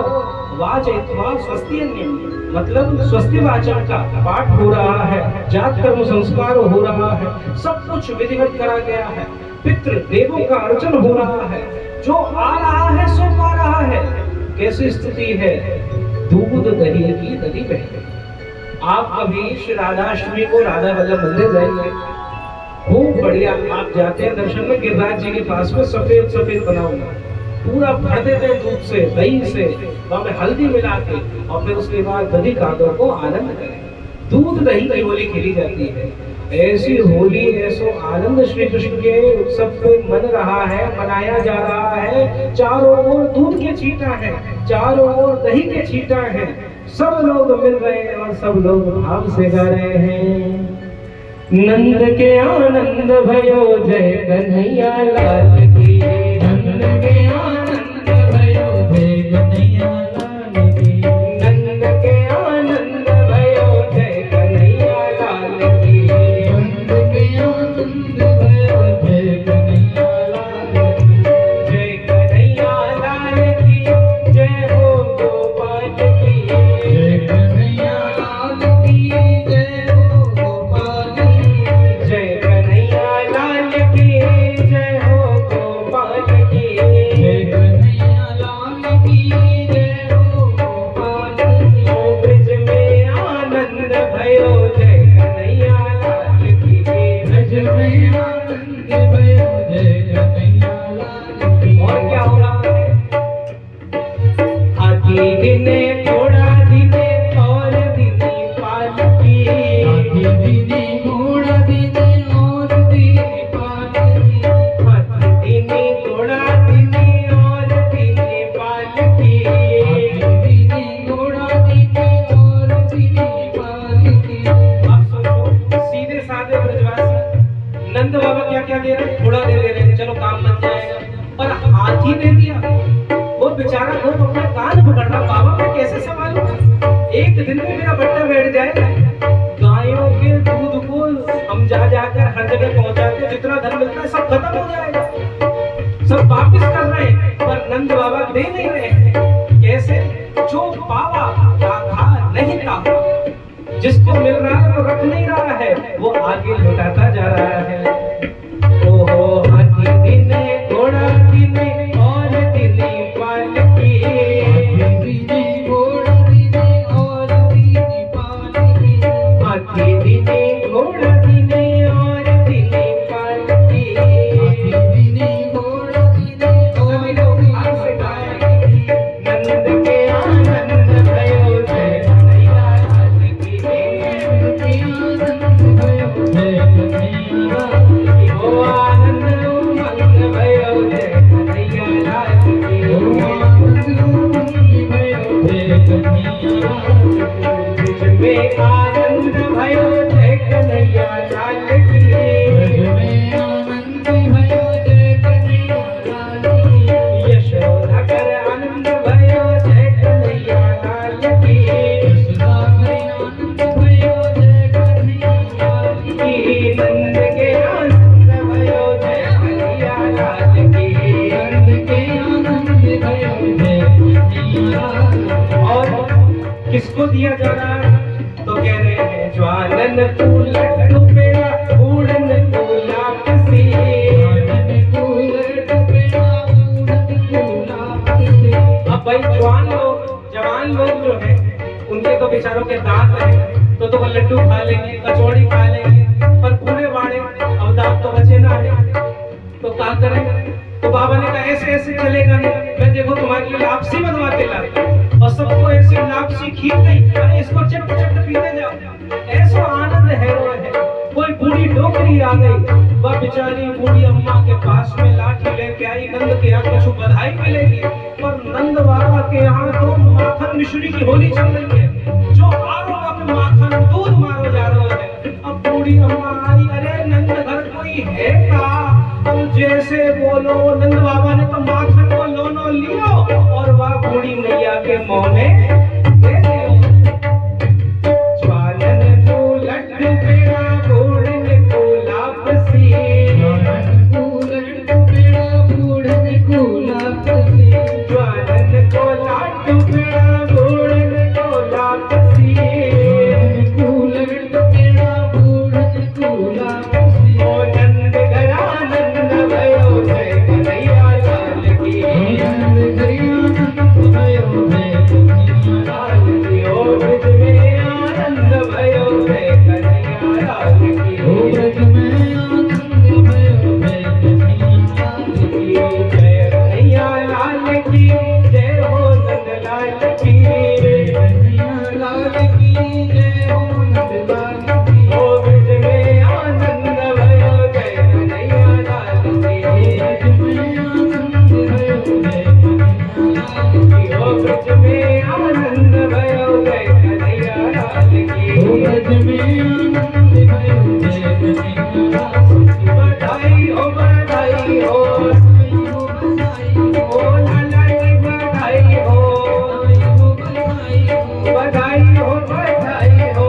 S1: वाचयित्वा स्वस्तियन्यं, मतलब स्वस्ति वाचन का पाठ हो रहा है, जात कर्म संस्कार हो रहा है, सब कुछ विधिवत करा गया है, पितृ देवों का अर्चन हो रहा है। जो आ रहा है सो पा रहा है। कैसी स्थिति है? दूध दही की नदी बह। आप कभी श्री राधाष्टमी को राधा वल्लभ मंदिर जाएंगे, खूब बढ़िया। आप जाते हैं दर्शन में, गिरिराज जी के पास में सफेद सफेद बना हुआ, पूरा भर देते हैं दूध से, दही से, वहां में हल्दी मिला के, और फिर उसके बाद दही कादों को आनंद करें। दूध दही की होली खेली जाती है। ऐसी होली, ऐसो आनंद श्री कृष्ण के उत्सव पे मन रहा है, मनाया जा रहा है। चारों ओर दूध के छींटा है, चारों ओर दही के छींटा है, सब लोग मिल रहे हैं और सब लोग भाव से गा रहे हैं। नंद के आनंद भयो जय कन्हैया लाल की, नंद के आनंद भयो जय कन्हैया लाल की, नंद के आनंद भयो जय कन्हैया लाल की, नंद के आनंद भयो जय कन्हैया लाल की, जय कन्हैया लाल की, जय हो गोपाल की, जय कन्हैया लाल की, जय हो गोपाल की, जय कन्हैया लाल की, जय हो गोपाल की, जय कन्हैया लाल की, जय हो गोपाल की। ओ ब्रज में आनंद भयो जय कन्हैया लाल की, ब्रज में आनंद भयो जय कन्हैया लाल की। और क्या हो रहा है? हाथी दिने घोड़ा दिने और दिने पालकी, हाथी दिने घोड़ा दिने और दिने पालकी, हाथी दिने घोड़ा दिने और दिने पालकी, हाथी दिने घोड़ा दिने और दिने पालकी। अब सोचो, सीधे साधे ब्रजवासी नंद बाबा क्या क्या दे रहे हैं? घोड़ा दे रहे हैं, चलो काम बन जाएगा। और हाथी दे दिया, वो बेचारा लोग अपना कान पकड़ रहा, बाबा मैं कैसे संभालूं? एक दिन में मेरा बट्टा बैठ जाएगा। गायों के दूध को हम जा जाकर हर जगह पहुंचाते, जितना धन मिलता है सब खत्म हो जाएगा, सब वापिस कर रहे हैं, पर नंद बाबा दे नहीं रहे हैं। कैसे? जो पावा राखा नहीं था, जिसको मिल रहा है वो रख नहीं रहा है, वो आगे लुटाता जा रहा है। ओहो हाथी दिने घोड़ा दिने और दिने पालकी, हाथी दिने घोड़ा दिने और दिने पालकी, हाथी दिने घोड़ा दिने और दिने पालकी, हाथी दिने घोड़ा दिने और दिने पालकी। नंद के आनंद भयो जय कन्हैया लाल की, नंद के आनंद भयो जय कन्हैया लाल की, ओ आनंद उमंग भयो जय कन्हैया लाल की, ओ आनंद उमंग भयो जय कन्हैया लाल की, ब्रज में आनंद भयो जय कन्हैया लाल की, ब्रज में आनंद भयो जय कन्हैया लाल की, यशोदा कर आनंद भयो जय कन्हैया लाल की, यशोदा कर आनंद भयो जय कन्हैया लाल की, नंद के आनंद भयो जय कन्हैया लाल की, नंद के आनंद भयो जय कन्हैया लाल। और किसको दिया जा रहा है? तो कह रहे हैं ज्वालन तू लड्डू पेड़ा, पूरन तू लापसी, ज्वालन तू लड्डू पेड़ा, पूरन तू लापसी। अब भाई जवान लोग जो है उनके तो बेचारों के दांत हैं, तो वो लड्डू खा लेंगे, कचौड़ी खा लेंगे, पर पूरे वाड़े अब दांत तो बचे ना है, तो क्या करें? तो बाबा ने कहा ऐसे ऐसे चलेगा नहीं, मैं देखो तुम्हारे लिए लापसी बनवा के लाता हूं। और सबको ऐसी लापसी खींच गई, अरे इसको चट चट पीते जाओ, ऐसा आनंद है वो है। कोई बूढ़ी डोकरी बूढ़ी आ गई, वह बेचारी बूढ़ी अम्मा के पास में लाठी लेके आई। नंद के यहाँ कुछ बधाई मिलेगी, पर नंद बाबा के यहाँ तो माखन मिश्री की होली चल रही है। जो आरो पे माखन दूध मारो जा रहा है। अब बूढ़ी अम्मा आई, अरे नंद घर कोई है का? अब जैसे बोलो, नंद बाबा ने तो माखन को लोनो लियो और वह बूढ़ी मैया के मुंह में दे दियो। ज्वालन को लड्डू पेड़ा बूढ़न को लापसी, ज्वालन को लड्डू पेड़ा बूढ़न को लापसी, ज्वालन को लड्डू पेड़ा बूढ़न को लापसी, ज्वालन को लड्डू पेड़ा बूढ़न को लापसी। ओ नंद घरा नंद भयो जय कन्हैया लाल की, नंद घरा नंद भयो जय कन्हैया लाल की। ओ ब्रज में आनंद भयो जय कन्हैया लाल की, ओ ब्रज में आनंद भयो जय कन्हैया लाल की। जय कन्हैया लाल की, जय हो नंद लाल की, जय कन्हैया लाल की, जय हो नंद लाल की। ओ ब्रज में आनंद भयो जय कन्हैया लाल की, ब्रज में आनंद भयो जय कन्हैया लाल की। ओ ब्रज में आनंद भयो जय कन्हैया लाल की, ओ ब्रज में आनंद भयो जय कन्हैया लाल की। बधाई हो बधाई हो, ओ लाला की बधाई हो, बधाई हो बधाई हो,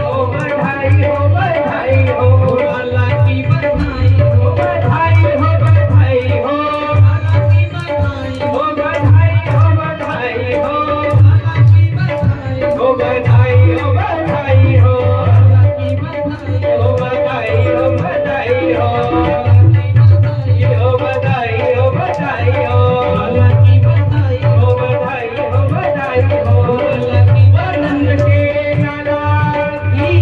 S1: ओ बधाई हो बधाई हो, लाला की बधाई हो, बधाई हो बधाई हो, ओ बधाई हो बधाई हो, ओ बधाई हो बधाई हो, ओ बधाई हो बधाई हो, ओ बधाई हो बधाई हो, ओ बधाई हो बधाई हो। नंद के लाला की,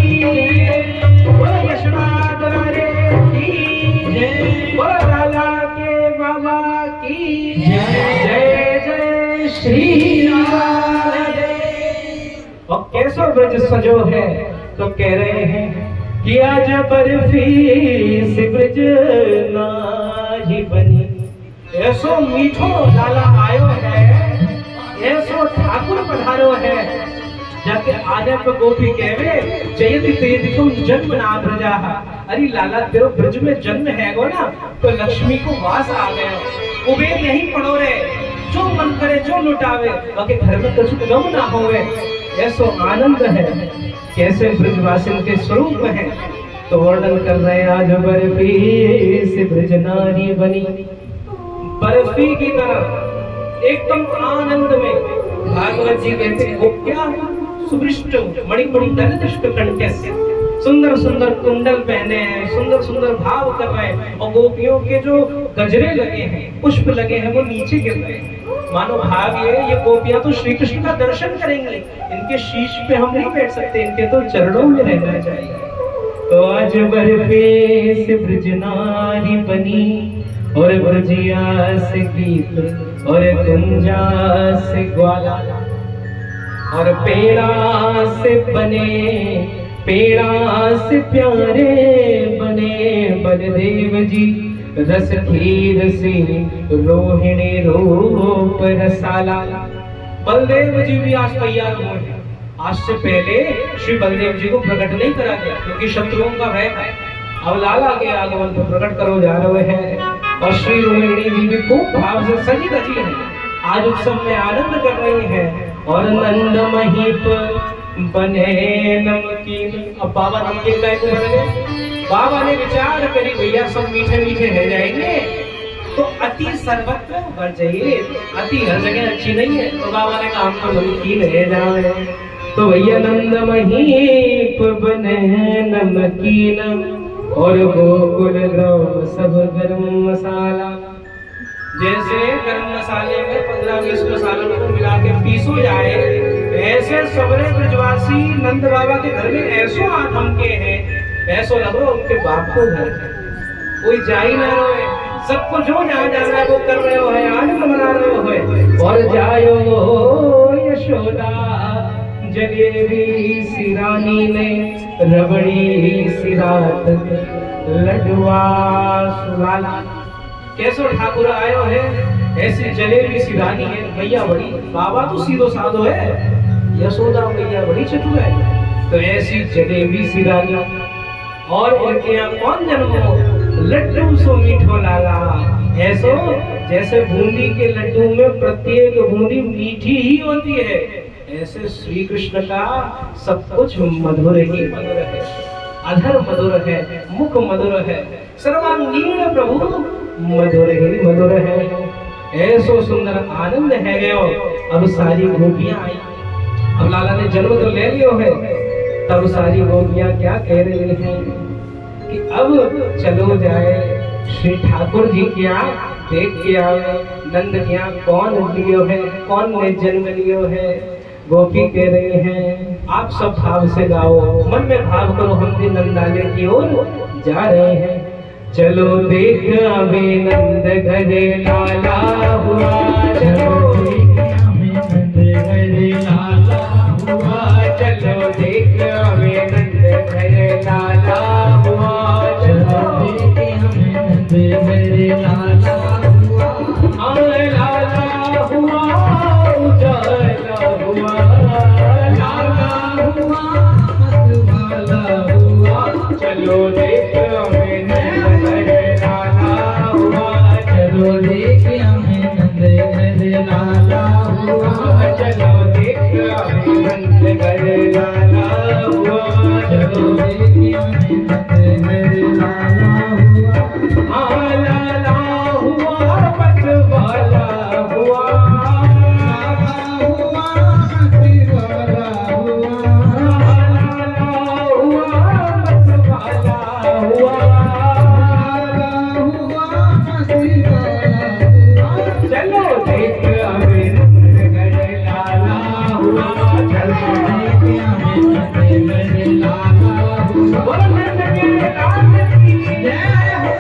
S1: ओ यशोदा रे की जय, ओ लाला के बाबा की जय। जय जय श्री राधे। और कैसो ब्रज सजो है, तो कह रहे हैं कि आज बर्फी से ब्रज नाही बनी। ऐसो मीठो लाला आयो है, ऐसो ठाकुर पधारो है। जाके आने पर गोपी कहवे जयति तेति तुम जन्म ना ब्रजा। अरे लाला तेरो ब्रज में जन्म है गो ना, तो लक्ष्मी को वास आ गया। कुबेर यहीं पड़ो रे, जो मन करे जो लुटावे, बाकी घर में कुछ गम ना होवे। ऐसो आनंद है, कैसे ब्रजवासियों के स्वरूप है। तो वर्णन कर रहे हैं आज बर्फी से ब्रज नारी बनी। बर्फी की तरह एकदम आनंद में भागवत जी कहते गोप्या सुवृष्ट मणिमणि दलदृष्ट कंठस्य, सुंदर सुंदर कुंडल पहने हैं, सुंदर सुंदर भाव कर रहे हैं। और गोपियों के जो गजरे लगे हैं, पुष्प लगे हैं, वो नीचे गिर रहे हैं। मानो भाग्य ये गोपियां तो श्री कृष्ण का दर्शन करेंगे, इनके शीश पे हम नहीं बैठ सकते, इनके तो चरणों में रहना चाहिए। तो आज बर्फी से ब्रज नारी बनी, और ब्रजिया से गीत और कुंजा से ग्वाला, और पेड़ा से बने, पेड़ा से प्यारे बने बलदेव जी। रस खीर से रोहिणी रूप रसाला। बलदेव जी भी आज तैयार हुए हैं। आज से पहले श्री बलदेव जी को प्रकट नहीं करा गया, क्योंकि शत्रुओं का भय है। अब लाला के आगमन को प्रकट करो जा रहे हैं। और श्री रोहिणी जी भी खूब भाव से सजी धजी है, आज उत्सव में आनंद कर रही हैं। और नंद महीप बने नमकीन। अब बाबा नमकीन का बन गए। बाबा ने विचार करी भैया सब मीठे मीठे रह जाएंगे, तो अति सर्वत्र वर्जये, अति हर जगह अच्छी नहीं है। तो बाबा ने कहा हम तो नमकीन रह जाए। तो भैया नंद महीप बने नमकीन, और गोकुल ग्राम सब गरम मसाला। जैसे गरम मसाले में 15-20 मसालों को मिला के पीसो जाए, ऐसे सबरे ब्रजवासी नंद बाबा के घर में ऐसो आथमके हैं, ऐसो लग रहा उनके बाप को घर है। कोई जा ही ना रहे, सबको जो जहाँ जाना है वो कर रहे हो, है आनंद मना रहे हो। और जायो यशोदा जलेबी सिरानी ने रबड़ी सी रात लडुआ सुलाला। कैसो ठाकुर आयो है, ऐसी जलेबी सी रानी है। मैया बड़ी, बाबा तो सीधो साधो है, यशोदा मैया बड़ी चतुर है। तो ऐसी जलेबी सी रानी, और इनके यहाँ कौन जन्म हो, लड्डू सो मीठो लाला। ऐसो जैसे बूंदी के लड्डू में प्रत्येक बूंदी मीठी ही होती है, ऐसे श्री कृष्ण का सब कुछ मधुर ही मधुर है। अधर मधुर है, मुख मधुर है, सर्वांगीण प्रभु मधुर ही मधुर है। ऐसो सुंदर आनंद है गयो। अब सारी गोपियां आई, अब लाला ने जन्म तो ले लियो है, तब सारी गोपियां क्या कह रही हैं कि अब चलो जाए श्री ठाकुर जी के यहाँ देख के आवे, नंद के यहाँ कौन लियो है, कौन ने जन्म लियो है। गोपी कह रही हैं आप सब भाव से गाओ, मन में भाव करो, हम भी नंदालय की ओर जा रहे हैं। चलो देख आवे नंद घरे लाला हुआ, चलो देख आवे नंद घरे लाला हुआ, चलो देख आवे नंद घरे लाला हुआ, चलो देख आवे नंद घरे लाला हुआ, लाला हुआ उजाला हुआ, लाला हुआ मतवाला हुआ, चलो देख आवे नंद घरे लाला हुआ, चलो देख आवे नंद घरे लाला हुआ, चलो देख आवे नंद घरे लाला हुआ, चलो देख आवे नंद घरे लाला हुआ, लाला हुआ मतवाला हुआ, लाला हुआ मतवाला हुआ, लाला हुआ मतवाला हुआ, लाला हुआ मतवाला हुआ, चलो देख आवे नंद घरे लाला हुआ, चलो देख आवे नंद घरे लाला हुआ, बोलो नंद घरे लाला की जय हो।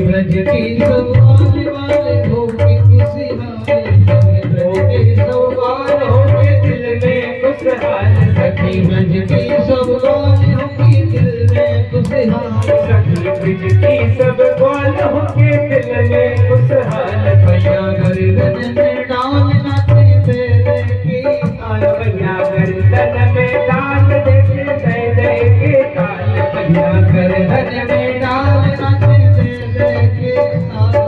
S1: ब्रज की सवार वाले होके खुशहाल, ब्रज की सवार होके दिल में खुशहाल, सखी ब्रज की सवार होके दिल में खुशहाल, सखी ब्रज की सवार होके दिल में खुशहाल, भैया गर्दन में डाल नाचे तेरे की ताल, भैया गर्दन में डाल देखे दे दे के ताल, भैया गर्दन में डाल नाचे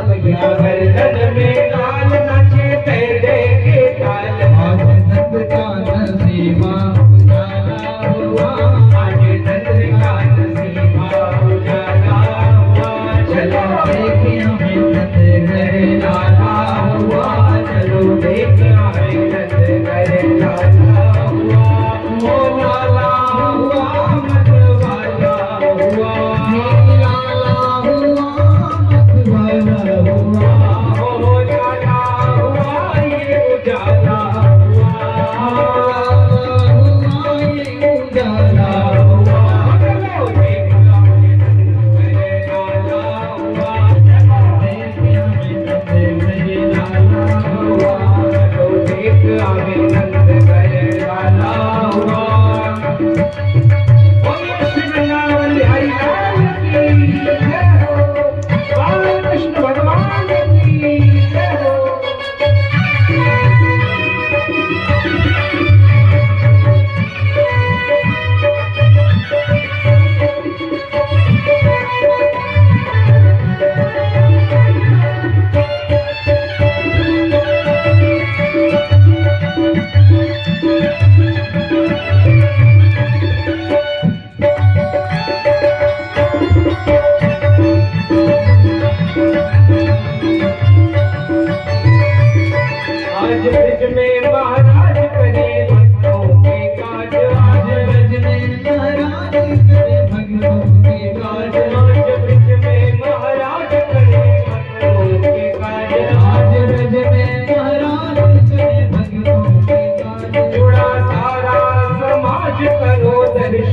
S1: भैया गर्दन में डाल नाचे दे दे के ताल, आज नंद का नसीबा उजाला हुआ, आज नंद का नसीबा उजाला हुआ, चलो देख आवे नंद घरे लाला हुआ, चलो देख आवे नंद घरे लाला हुआ, ओ लाला हुआ मतवाला हुआ, लाला हुआ मतवाला हुआ, ओ लाला हुआ ये उजाला हुआ, हुआ ये उजाला हुआ, चलो देख आवे नंद घरे लाला हुआ, चलो देख आवे नंद घरे लाला हुआ, चलो देख आवे नंद घरे लाला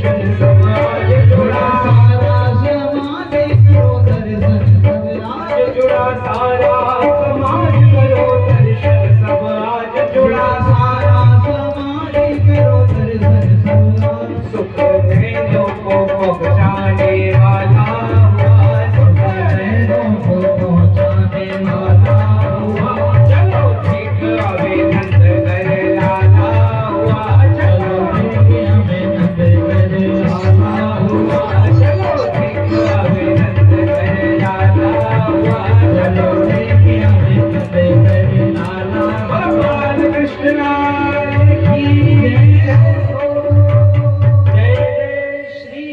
S1: दर्शन सब आज जुड़ा, सारा समाज करो दर्शन सब आज जुड़ा, सारा समाज करो दर्शन सब आज जुड़ा, सारा समाज करो दर्शन सब आज। सुख नैनों को पहुँचाने वाला हुआ, सुख नैनों को पहुँचाने वाला हुआ, चलो ठीक अभिनंद कर लाला हुआ, चलो ठीक अभिनंद कर लाला हुआ, चलो ठीक अभिनंद कर लाला हुआ, चलो ठीक अभिनंद कर लाला। भगवान कृष्ण की जय, जय श्री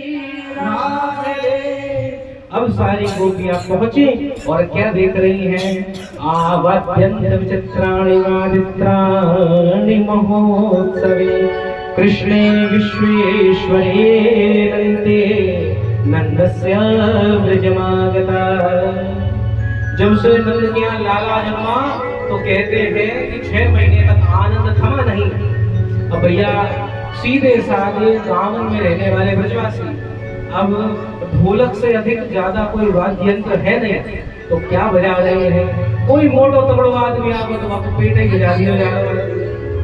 S1: राधे। अब सारी गोपियां पहुंची और क्या देख रही हैं? आवाद्यंत विचित्राणि वादित्राणि महोत्सवे कृष्णे विश्वेश्वरे नंदे नंदस्य व्रजमागता। जब से नंद के यहाँ लाला जन्मा तो कहते हैं कि 6 महीने तक आनंद थमा नहीं। अब भैया सीधे साधे गांव में रहने वाले ब्रजवासी, अब ढोलक से अधिक ज्यादा कोई वाद्य यंत्र है नहीं, तो क्या बजा रहे हैं? कोई मोटो तगड़ो आदमी आगो तो वहाँ पेट ही बजा दियो जा रहा है,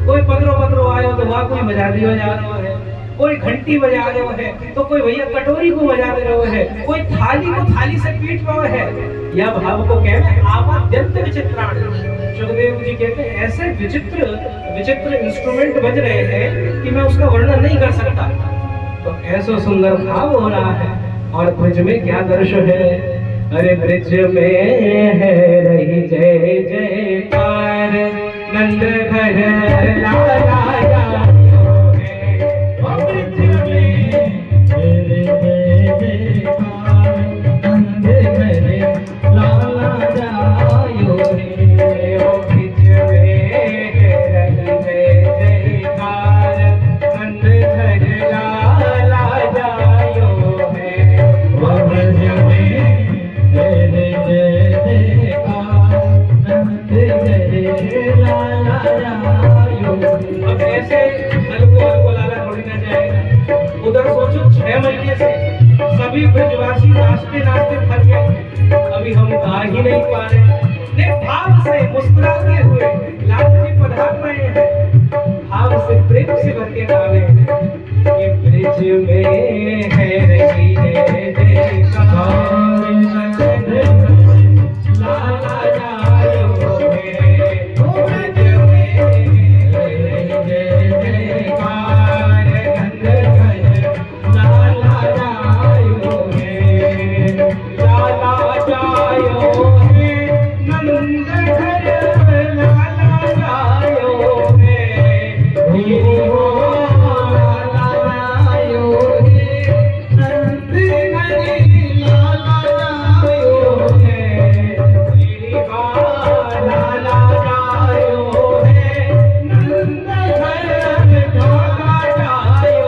S1: कोई पत्रो आयो तो वहाँ कोई बजा दियो जा रहा है, कोई घंटी बजा रहे है तो कोई भैया कटोरी को बजा रहे है, कोई थाली को थाली से पीट रहा है। यह भाव को कहते हैं आवाद्यंत विचित्राणि। सुखदेव जी कहते हैं ऐसे विचित्र विचित्र इंस्ट्रूमेंट बज रहे हैं कि मैं उसका वर्णन नहीं कर सकता। तो ऐसा सुंदर भाव हो रहा है। और ब्रज में क्या दृश्य है? अरे ब्रज में है रही जय जयकार, नंद घर लाला जायो है। ब्रज में है जय जयकार, नंद घर लाला जायो है। ब्रज में है रही जय जयकार, नंद घर लाला जायो है। ब्रज में है जय जयकार, नंद घर लाला जायो। अब ऐसे हल्को लाला थोड़ी ना जाएगा। उधर सोचो 6 महीने से सभी ब्रजवासी नाचते नाचते थक गए, अभी हम गा ही नहीं पा रहे। ने भाव से मुस्कुराते हुए लाल जी पधार रहे हैं, भाव से प्रेम से भर के गा रहे हैं। ये ब्रज में है रही जय जयकार, नंद लाला जायो है। ब्रज में है रही जय जयकार, नंद घर लाला जायो है। लाला जायो है, नंद घर लाला जायो है। मेरी हो लाला जायो है, नंद घर लाला जायो है। मेरी हो लाला जायो है, नंद घर लाला जायो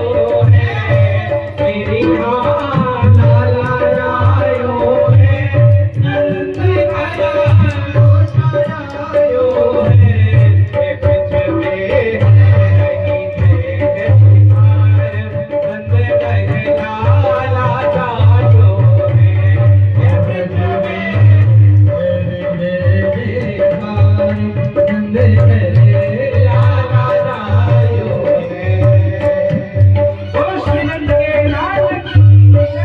S1: है। मेरी हो लाला जायो है, नंद घर लाला जायो है। ब्रज में है रही जय जयकार, नंद घर लाला जायो है। ब्रज में है जय जयकार, नंद घर लाला जायो है। बोलो श्री नंद के लाल की जय।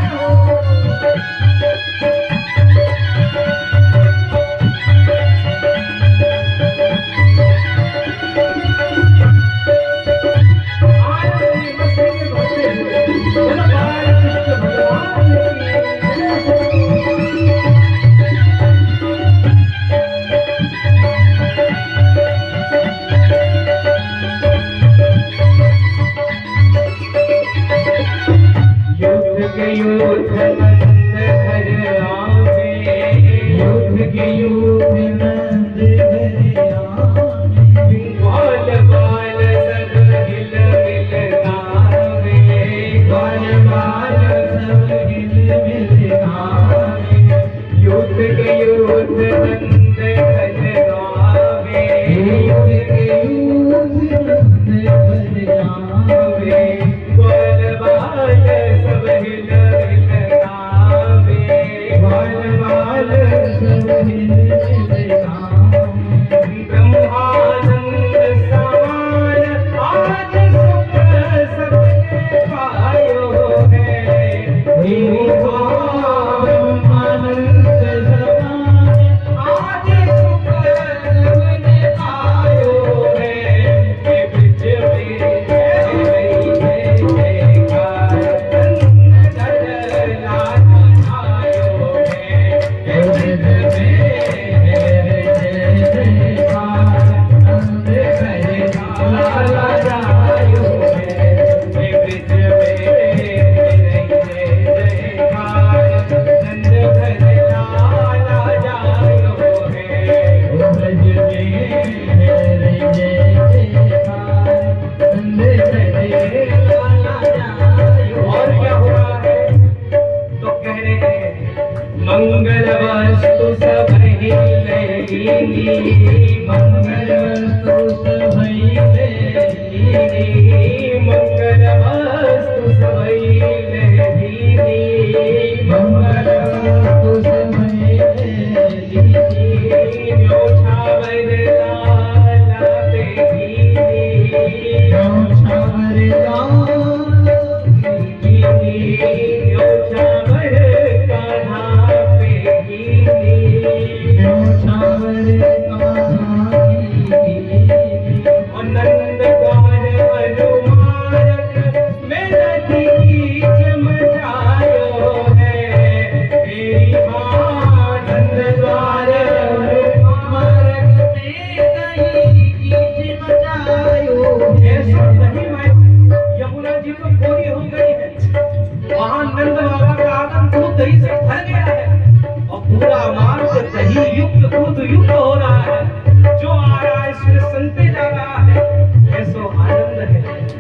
S1: युद्ध के युद्ध नंद घर आवे, युद्ध के युद्ध नंद घर आवे। बाल बाल सब हिल मिल गावे, बाल बाल सब हिल मिल गावे। युद्ध के युद्ध नंद घर आवे, युद्ध के युद्ध नंद घर आवे। बाल बाल मंगल वस्तु सबैले दीनी, मंगल वस्तु सबैले दीनी, मंगल वस्तु सबैले दीनी, न्योछावर लाला पे दीनी, न्योछावर लाला दीनी, न्योछावर कान्हा पे दीनी, न्योछावर कान्हा दीनी, और नंद द्वार अनुमारक में नदी चमचायो है मेरी माँ, नंद द्वार अनुमारक में नदी चमचायो है। नहीं मैं यमुना जी तो पूरी हो गई है, वहां नंद बाबा का आगमन दूध दही से भर गया है और पूरा मार्ग दही युक्त दूध युक्त हो रहा है, जो आ रहा है इसमें संते जा रहा है, ऐसो आनंद है।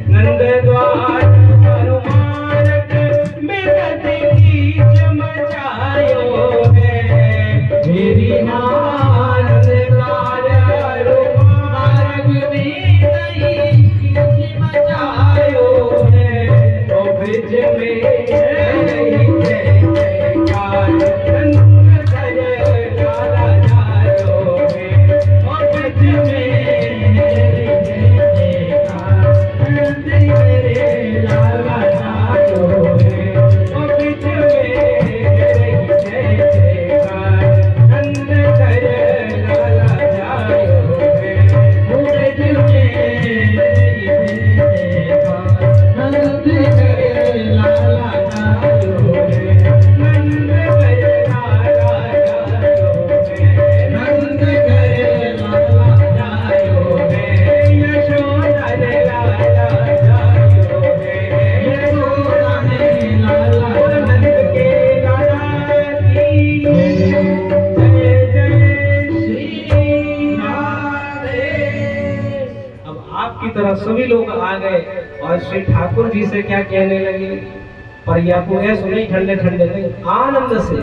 S1: नंद द्वार अनुमानक में नदी चमचायो है मेरी माँ, नंद द्वार अनुमानक में नदी चमचायो है, तो ब्रिज में नहीं जयकार नंद धर लाला जायो है, और ब्रिज में नहीं जयकार नंद धर लाला जायो है, और ब्रिज में नहीं जयकार नंद धर लाला जायो है, और ब्रिज में नहीं जयकार नंद धर लाला जायो है, नंद धर लाला जायो है, नंद धर लाला जायो है, यशोदा ने लाला जायो है, यशोदा ने लाला, और नंद के लाला की जय जय श्री राधे। अब आपकी तरह सभी लोग आ गए और श्री ठाकुर जी से क्या कहने लगे, पर या को ऐसा नहीं ठंडे ठंडे नहीं, आनंद से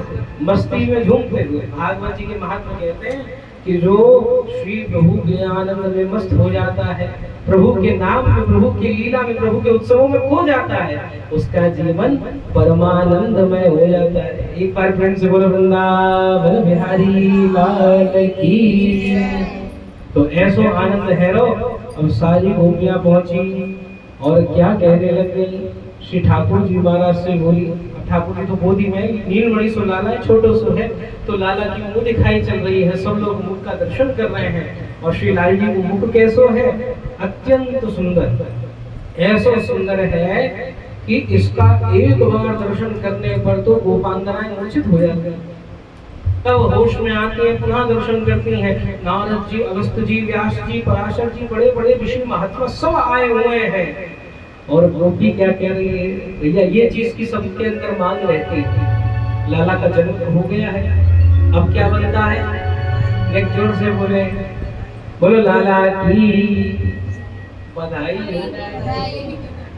S1: मस्ती में झूमते हुए। भागवत जी के महात्मा कहते हैं कि जो श्री प्रभु के आनंद में मस्त हो जाता है, प्रभु के नाम में, प्रभु की लीला में, प्रभु के उत्सवों में खो जाता है, उसका जीवन परमानंदमय हो जाता है। एक बार फ्रेंड से बोलो वृंदावन बिहारी लाल की। तो ऐसो आनंद है रो। अब सारी गोपियां पहुंची और क्या कहने लग गई, श्री ठाकुर जी महाराज से बोली। ठाकुर जी तो गोदी में नीलमणि सो लाला छोटो सो है, तो लाला की मुंह दिखाई चल रही है, सब लोग मुख का दर्शन कर रहे हैं। और श्री लाल जी को मुख कैसो है, अत्यंत सुंदर, ऐसो सुंदर है कि इसका एक बार दर्शन करने पर तो गोपांगनाएं मूर्छित हो जाती हैं, तब होश में आती है, पुनः दर्शन करती हैं। नारद जी, अगस्त्य जी, व्यास जी, पराशर जी, बड़े बड़े ऋषि महात्मा सब आए हुए हैं। और गोपी क्या कह रही है, भैया ये चीज की सबके अंदर मांग रहती है, लाला का जन्म हो गया है, अब क्या बनता है, एक जोर से बोले, बोलो लाला की बधाई हो,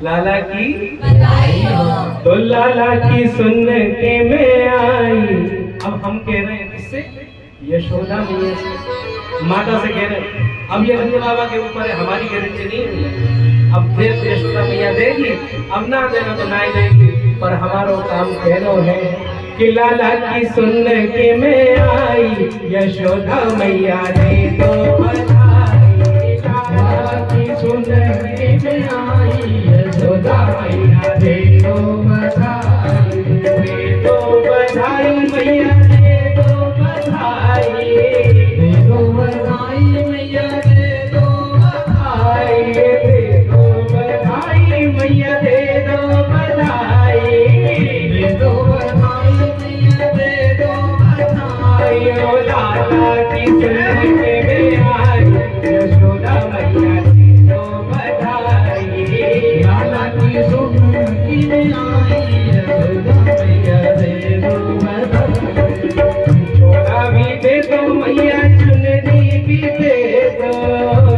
S1: लाला की बधाई हो। तो लाला की सुन के मैं आई। अब हम कह रहे हैं किससे, यशोदा मैया से, माता से कह रहे हैं। अब ये नंद बाबा के ऊपर है, हमारी गारंटी नहीं है। अब फिर यशोदा मैया देगी, अब ना देना तो ना ही देगी, पर हमारा काम कहना है कि लाला की सुन के मैं आई, यशोदा मैया ने तो बधाई। लाला की सुन के मैं आई, यशोदा मैया ने तो बधाई। दे दो बधाई मैया, दे दो बधाई, दे दो बधाई मैया, दे दो बधाई, दे दो बधाई मैया, दे दो बधाई, दे दो बधाई मैया, दे दो बधाई। ओ लाला की सुन के मैं आई, यशोदा मैया दे दो बधाई। लाला की सुन के मैं आई, यशोदा मैया दे दो बधाई। छोड़ा भी दे दो मैया, चुनरी भी दे दो,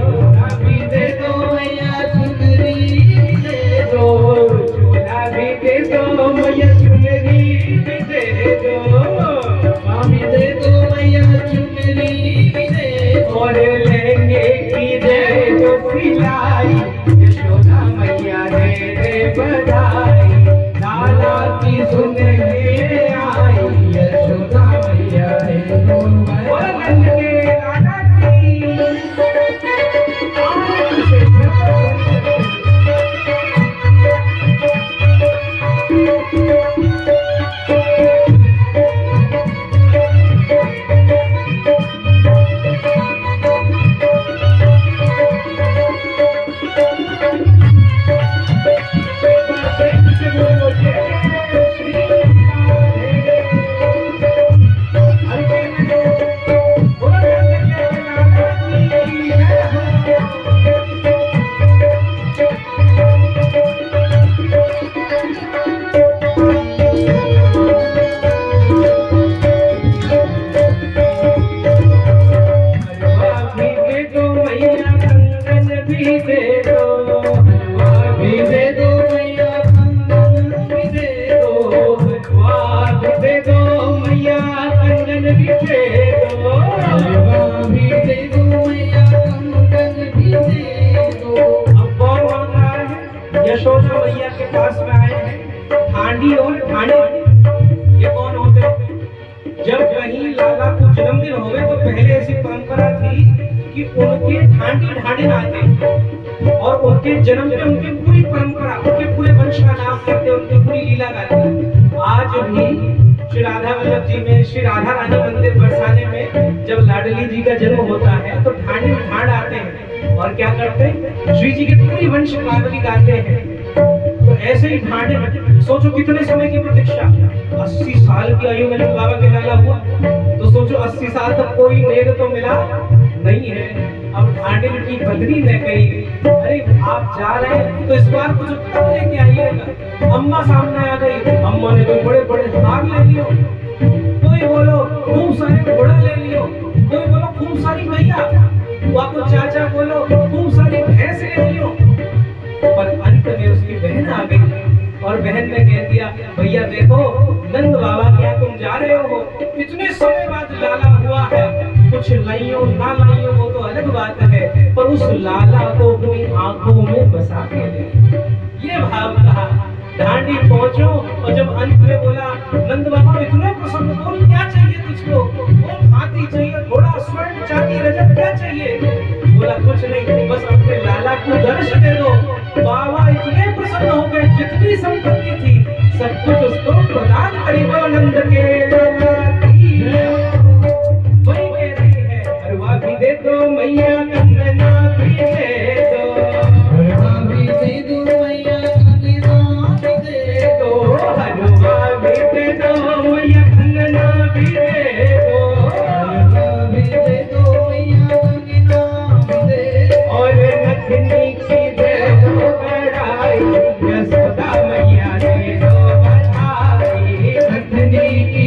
S1: छोड़ा भी दे दो मैया, चुनरी भी दे दो, छोड़ा भी दे दो मैया, चुनरी भी दे दो, भी दे दो मैया, चुनरी भी दे बधाई, लाला की सुन के आई यशोदा मैया रे बोल नंद के लाला यशोदा मैया के पास में आए हैं ठांडी और ठाणे। ये कौन होते? जब कहीं लाला को जन्मदिन होवे तो पहले ऐसी परंपरा थी कि उनके ठांडी ढाणे आते और उनके जन्म पे उनकी पूरी परंपरा, उनके पूरे वंश का नाम करते, उनकी पूरी लीला गाते। आज भी श्री राधा वल्लभ जी में, श्री राधा रानी मंदिर बरसाने में जब लाडली जी का जन्म होता है तो ठाणे में ठाड़ आते हैं और क्या करते हैं? श्री जी के पूरी वंश कावली गाते हैं। तो ऐसे ही ठाणे में सोचो कितने समय की प्रतीक्षा, 80 साल की आयु में बाबा के लाला हुआ, तो सोचो 80 साल तक कोई नेग तो मिला नहीं है। अब ठाणे की बदली न गई, अरे आप जा रहे हैं तो इस बार कुछ उत्तर लेके आइएगा। अम्मा सामने आ गई, अम्मा ने तो बड़े बड़े हार ले लियो, कोई बोलो खूब सारे घोड़ा ले लियो, कोई बोलो खूब सारी मैया, आपको चाचा बोलो खूब सारी भैंस ले लियो। पर अंत में उसकी बहन आ गई और बहन ने कह दिया, भैया देखो नंद बाबा के यहाँ तुम जा रहे हो, इतने समय बाद लाला हुआ है, कुछ लाइयो ना लाइयो वो तो अलग बात है, पर उस लाला को अपनी आंखों में बसा के ले। ये भाव कहा। ढांडी पहुंचो और जब अंत में बोला, नंद बाबा इतने प्रसन्न, बोल क्या चाहिए तुझको? बोल हाथी चाहिए, घोड़ा, स्वर्ण, चांदी, रजत, क्या चाहिए? बोला कुछ नहीं, बस अपने लाला को दर्श दे दो। बाबा इतने प्रसन्न हो गए, जितनी संपत्ति थी सब कुछ उसको प्रदान करी। नंद के लाला की वही कह रही है, हरवा भी दे दो मैया, कंगना भी दे दो, हरवा भी दे दो मैया, कंगना भी दे दो, हरवा भी दे दो मैया, कंगना भी दे दो, हरवा भी दे दो मैया, कंगना भी दे दो, और नथनी की दे दो बड़ाई, यशोदा मैया दे दो बधाई, नथनी की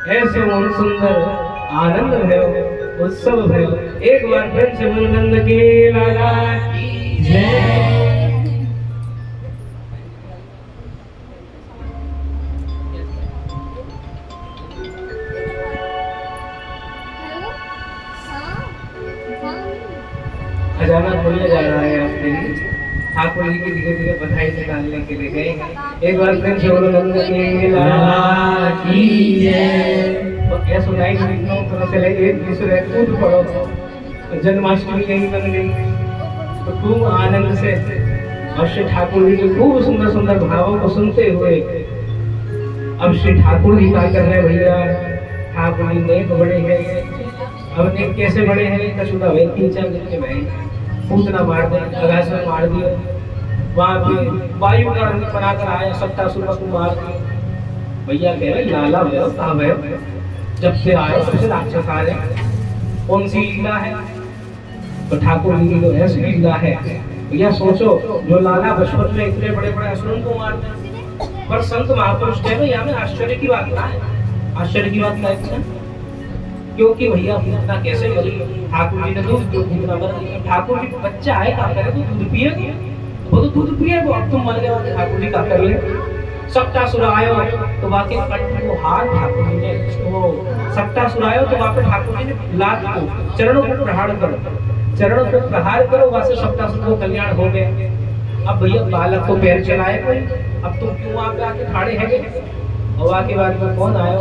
S1: ऐसे मन सुंदर आनंद भयो उत्सव भयो। एक बार प्रेम से बोलो नंद के लाला की जय। खजाना खोलने जा रहा है आपके लिए, ठाकुर जी की धीरे धीरे बधाई निकालने के लिए गए हैं। एक बार प्रेम से बोलो नंद के लाला की जय। तो क्या सुनाई नहीं तो चले एक दूसरे कूद पड़ो, तो जन्माष्टमी यही बन गई। तो खूब आनंद से और श्री ठाकुर जी के खूब सुंदर सुंदर भावों को सुनते हुए अब श्री ठाकुर जी क्या कर रहे भैया, ठाकुर जी नेक बड़े हैं। अब नेक कैसे बड़े हैं, कछुआ भाई 3-4 दिन के भाई पूतना मार दे, आकाश में मार दिया, वहां पे वायु का रंग बनाकर आया, सप्तासुर को मार दिया। भैया कह रहे लाला भयो कहाँ भयो, जब से आए तब से राक्षस आ रहे, कौन सी लीला है। तो ठाकुर जी की जो ऐसी लीला है भैया, सोचो जो लाला बचपन में इतने बड़े बड़े असुरों को मारते हैं, पर संत महापुरुष कह रहे यहाँ में आश्चर्य की बात क्या है, आश्चर्य की बात क्या है, क्योंकि भैया पूतना कैसे मरी, ठाकुर जी ने दूध जो पूतना मर गया। ठाकुर जी बच्चा है क्या करे, तो दूध पिए, वो तो दूध पिए, वो अब तुम मर गए, ठाकुर जी क्या कर ले। सप्तासुर आयो तो वाकई कंठ को हाथ ठाकुर जी ने, वो सप्तासुर आयो तो वापस ठाकुर जी ने लात को चरणों पर प्रहार करो, चरणों पर प्रहार करो, वहां से सप्तासुर को कल्याण हो गया। अब भैया बालक को पैर चलाए कोई, अब तुम क्यों वहां पे आके खड़े हैं। और वहां के बाद में कौन आयो,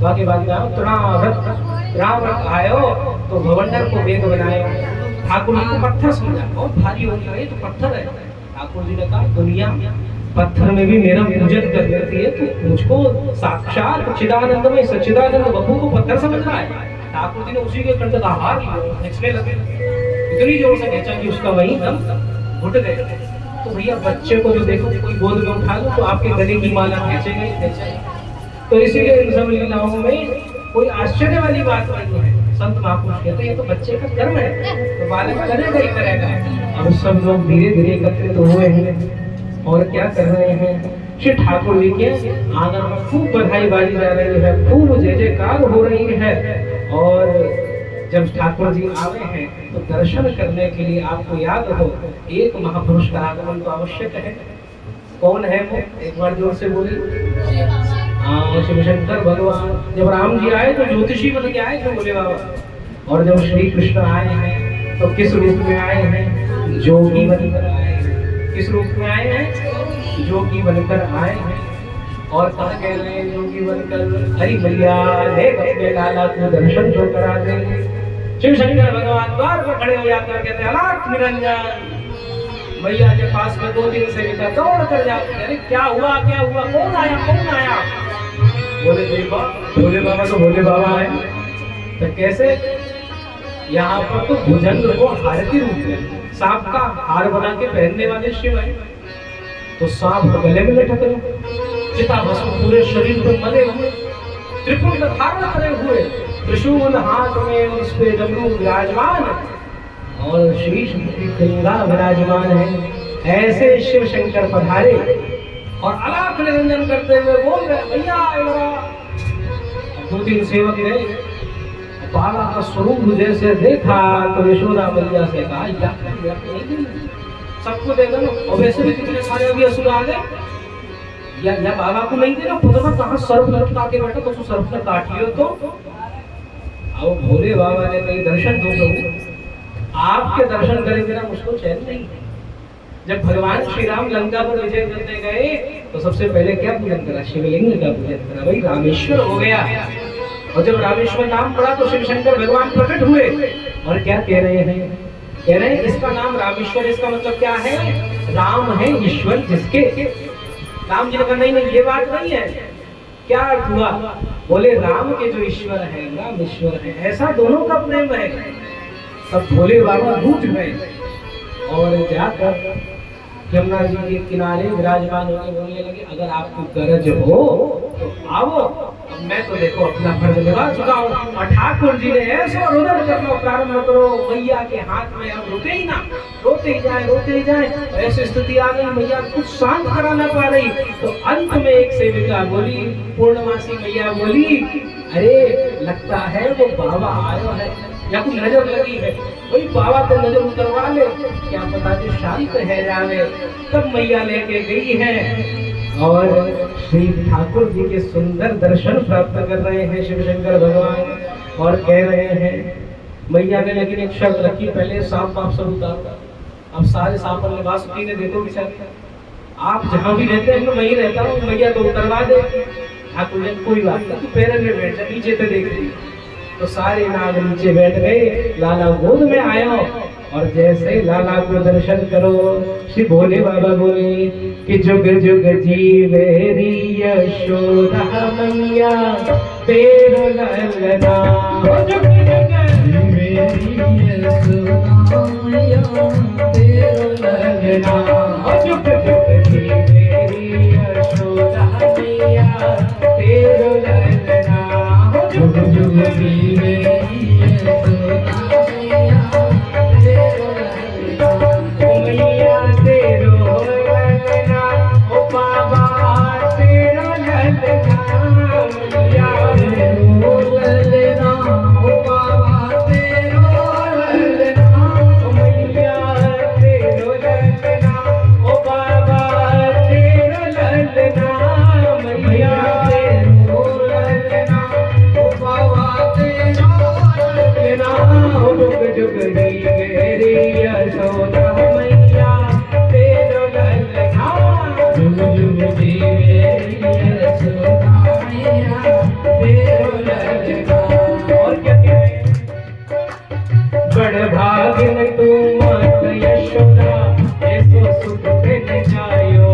S1: वहां के बाद में आयो राम आयो तो भवंडर को वेद बनायो। ठाकुर जी को पत्थर समझा, बहुत भारी हो गया, ये तो पत्थर है। ठाकुर जी ने कहा दुनिया पत्थर में भी मेरा पूजन कर लेती है, तो मुझको साक्षात चिदानंद में सच्चिदानंद बबू को पत्थर समझ रहा है। ठाकुर जी ने उसी के कंठ का हार खींचने लगे, इतनी जोर से खींचा कि उसका वहीं दम घुट गए। तो भैया बच्चे को जो देखो कोई गोद में उठा लो तो आपके गले की माला खींचेगा ही खींचेगा। तो इसीलिए इन सब लीलाओं में कोई आश्चर्य वाली बात नहीं है। संत महापुरुष कहते हैं ये तो बच्चे का कर्म है, तो बालक करेगा ही करेगा। अब सब लोग धीरे धीरे एकत्रित हुए हैं और क्या कर रहे हैं, श्री ठाकुर जी के आंगन में खूब बधाई बाजी जा रही है, खूब जय जयकार हो रही है। और जब ठाकुर जी आवे हैं तो दर्शन करने के लिए आपको याद हो एक महापुरुष का आगमन तो आवश्यक है। कौन है वो, एक बार जोर से बोलिए। शिव शंकर भगवान। जब राम जी आए तो ज्योतिषी बन के आए थे बोले बाबा, और जब श्री कृष्ण आए हैं तो किस रूप में आए हैं, जोगी बनकर आए हैं। किस रूप में आए हैं, जोगी बनकर आए हैं। और कहा कह रहे हैं जोगी बनकर, हरि भैया देख अपने लाला को दर्शन जो करा दे। शिव शंकर भगवान द्वार पर खड़े हो जाकर कहते हैं अलाख निरंजन। भैया के पास में 2 दिन से बेटा दौड़ कर जाते, अरे क्या हुआ, कौन आया, कौन आया। बोले देखो भोले बाबा तो भोले बाबा है, तो कैसे, यहाँ पर तो भुजंग को हार के रूप में सांप का हार बना के पहनने वाले शिव है। तो सांप तो गले में लटक रहे, चिता भस्म पूरे शरीर पर मले हुए, त्रिपुर धारण करे हुए, त्रिशूल हाथ में उस पे डमरू विराजमान और शीश गंगा विराजमान है। ऐसे शिव शंकर पधारे और अलाख निरंजन करते हुए बोल रहे भैया 2 सेवक गए, बाबा का स्वरूप जैसे देखा तो यशोदा मैया से कहा सबको देखा ना, और वैसे भी कितने सारे अभी असुर आ गए, या बाबा को नहीं देना, खुद में कहाँ सर्प लटका के बैठा, तो सर्प ने काट लियो। तो अब भोले बाबा ने कहीं दर्शन दो प्रभु, आपके दर्शन करे बिना मुझको चैन नहीं। जब भगवान श्री राम लंका पर विजय करने गए तो सबसे पहले क्या पूजन करा, शिवलिंग का पूजन करा, भाई रामेश्वर हो गया। और जब रामेश्वर नाम पड़ा तो शिव शंकर भगवान प्रकट हुए और क्या कह रहे हैं, कह रहे हैं इसका नाम रामेश्वर, इसका मतलब क्या है, राम है ईश्वर जिसके। राम जी ने कहा नहीं ये बात नहीं है, क्या अर्थ हुआ, बोले राम के जो ईश्वर है राम ईश्वर है, ऐसा दोनों का प्रेम है। तब भोले बाबा रूठ गए और जाकर यमुना जी के किनारे विराजमान होकर बोलने लगे अगर आपको गरज हो तो आओ, मैं तो देखो अपना फर्ज निभा चुका हूँ। और ठाकुर जी ने ऐसा रुदन करना प्रारंभ करो, मैया के हाथ में अब रुके ही ना, रोते ही जाए। ऐसी स्थिति आ गई, मैया कुछ शांत करा ना पा रही। तो अंत में एक सेविका बोली, पूर्णमासी मैया बोली, अरे
S2: लगता है वो बाबा आयो है या कोई नजर लगी है, वही बाबा तो नजर उतरवा ले, क्या पता जो शांत है जावे। तब मैया लेके गई है और श्री ठाकुर जी के सुंदर दर्शन प्राप्त कर रहे हैं शिव शंकर भगवान। और कह रहे हैं मैया ने लेकिन एक शर्त रखी, पहले सांप वाप सब उतारो। अब सारे सांप ने वासुकी ने देखो बेचारे, आप जहाँ भी रहते हैं मैं ही रहता हूँ, मैया तो उतरवा दे। ठाकुर ने कोई बात नहीं, तू पैर में बैठ जा, नीचे तो देख रही। तो सारे नाग नीचे बैठ गए, लाला गोद में आया और जैसे लाला को दर्शन करो श्री भोले बाबा बोले कि जुग जुग जीवेरी यशोदा मैया तेरो ललना। जुग जुग जीवेरी यशोदा मैया तेरो ललना। जुग जुग जीवेरी यशोदा मैया तेरो ललना। जुग जुग जीवेरी यशोदा मैया तेरो ललना। ओ मैया तेरो ललना, ओ बाबा तेरो ललना। मैया तेरो ललना, ओ बाबा तेरो ललना। ओ मैया तेरो ललना, ओ बाबा तेरो ललना। मैया तेरो ललना, ओ बाबा तेरो ललना। जुग जुग जीवेरी यशोदा मैया तेरो ललना। जुग जुग जीवेरी यशोदा मैया तेरो ललना। और क्या कहे, बड़ भागिन तू मात यशोदा ऐसो सुख दिन जायो।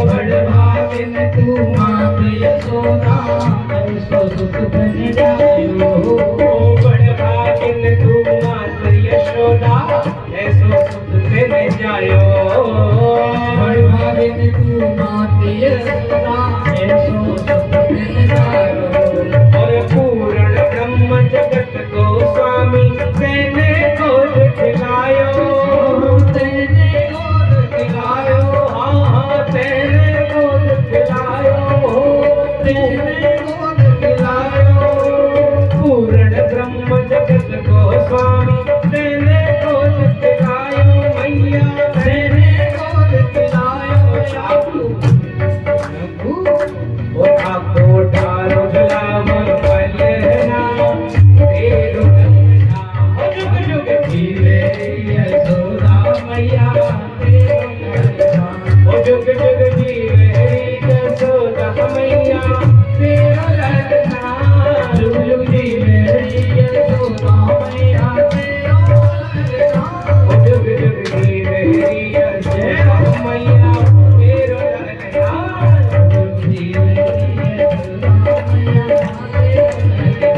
S2: बड़ भागिन तू मात यशोदा ऐसो सुख दिन जायो। बड़ भागिन तू मात यशोदा ऐसो सुख दिन जायो। बड़ भागिन तू मात यशोदा ऐसो सुख दिन जायो। और पूर्ण ब्रह्म जगत को स्वामी तेने गोद खिलायो। तेने गोद खिलायो, हाँ हाँ तेने गोद खिलायो। तेने गोद खिलायो। पूर्ण ब्रह्म जगत को स्वामी तेने गोद खिलायो। मैया तेने गोद खिलायो। शाकू ओ ठाको ठारो झलाम पलना तेरो ललना। जुग जुग जीवेरी यशोदा मैया तेरो ललना। ओ जुग जुग जीवेरी यशोदा मैया तेरो ललना। जुग जुग जीवेरी यशोदा मैया तेरो ललना। ओ जुग जुग जीवेरी यशोदा मैया तेरो ललना। जुग जीवेरी यशोदा मैया तेरो ललना।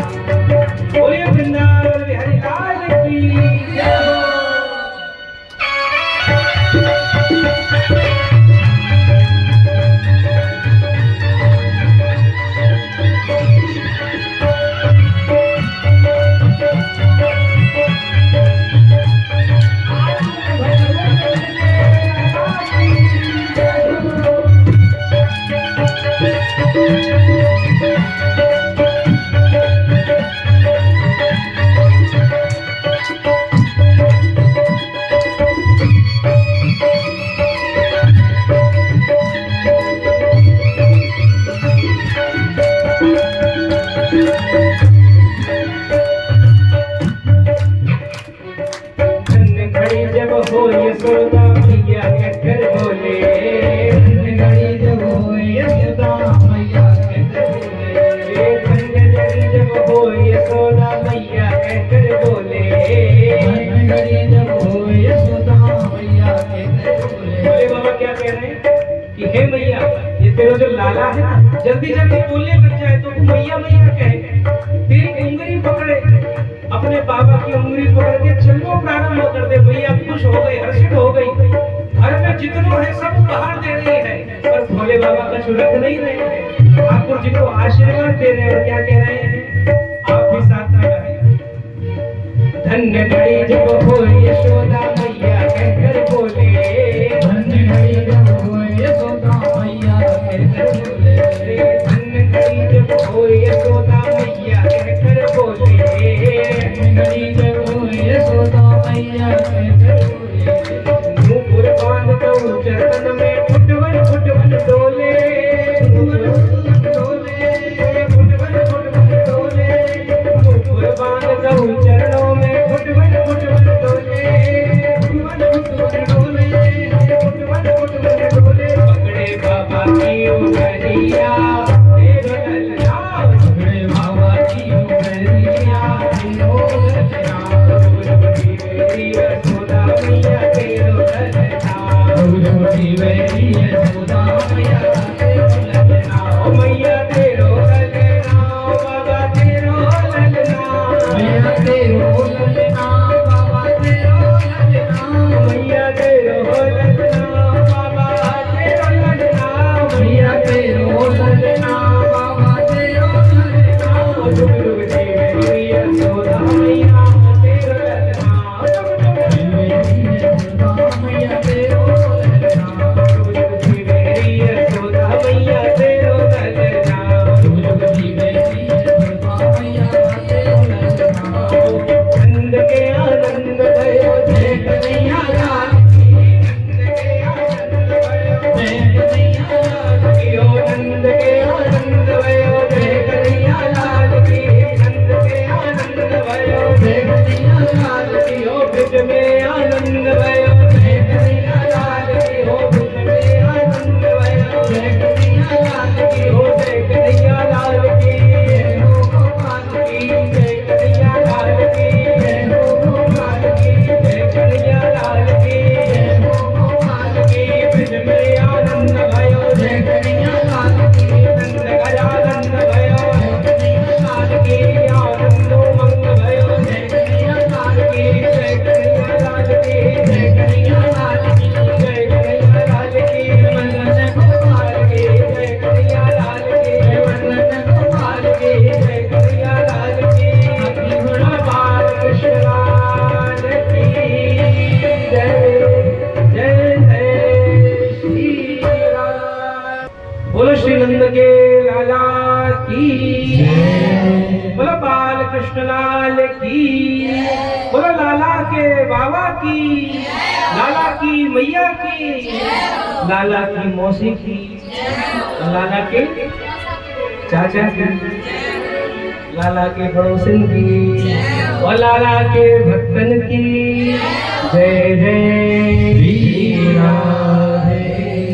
S2: बोलिए वृंदावन बिहारी लाल की जय हो। धन्य घड़ी जब हो यशोदा मैया कहकर बोले। धन्य घड़ी जब हो यशोदा मैया कहकर बोले। धन्य घड़ी जब हो यशोदा मैया कहकर बोले। धन्य घड़ी जब हो यशोदा मैया कहकर बोले। बोले बाबा क्या कह रहे हैं कि हे मैया ये तेरा जो लाला है ना जल्दी जल्दी बोलने लग जाए तो मैया मैया कहे। तेरी उंगली पकड़े, अपने बाबा की उंगली पकड़ के चलना प्रारंभ कर दे। भैया खुश हो गई, हर्षित हो गई। घर में जितनों है सब बाहर दे रही है, पर भोले बाबा का रख नहीं रहे हैं। ठाकुर जी को आशीर्वाद दे रहे हैं और क्या कह रहे हैं, आप भी साथ में गाएं। धन्य घड़ी जब हो यशोदा मैया कहकर बोले। धन्य घड़ी जब हो यशोदा मैया कहकर बोले। धन्य घड़ी जब हो यशोदा मैया कहकर कृष्णलाल की, बोलो लाला के बाबा की, लाला की मैया की, लाला की मौसी की, लाला के चाचा की, लाला के पड़ोसन की और लाला के भक्तन की। जय जय वीरा।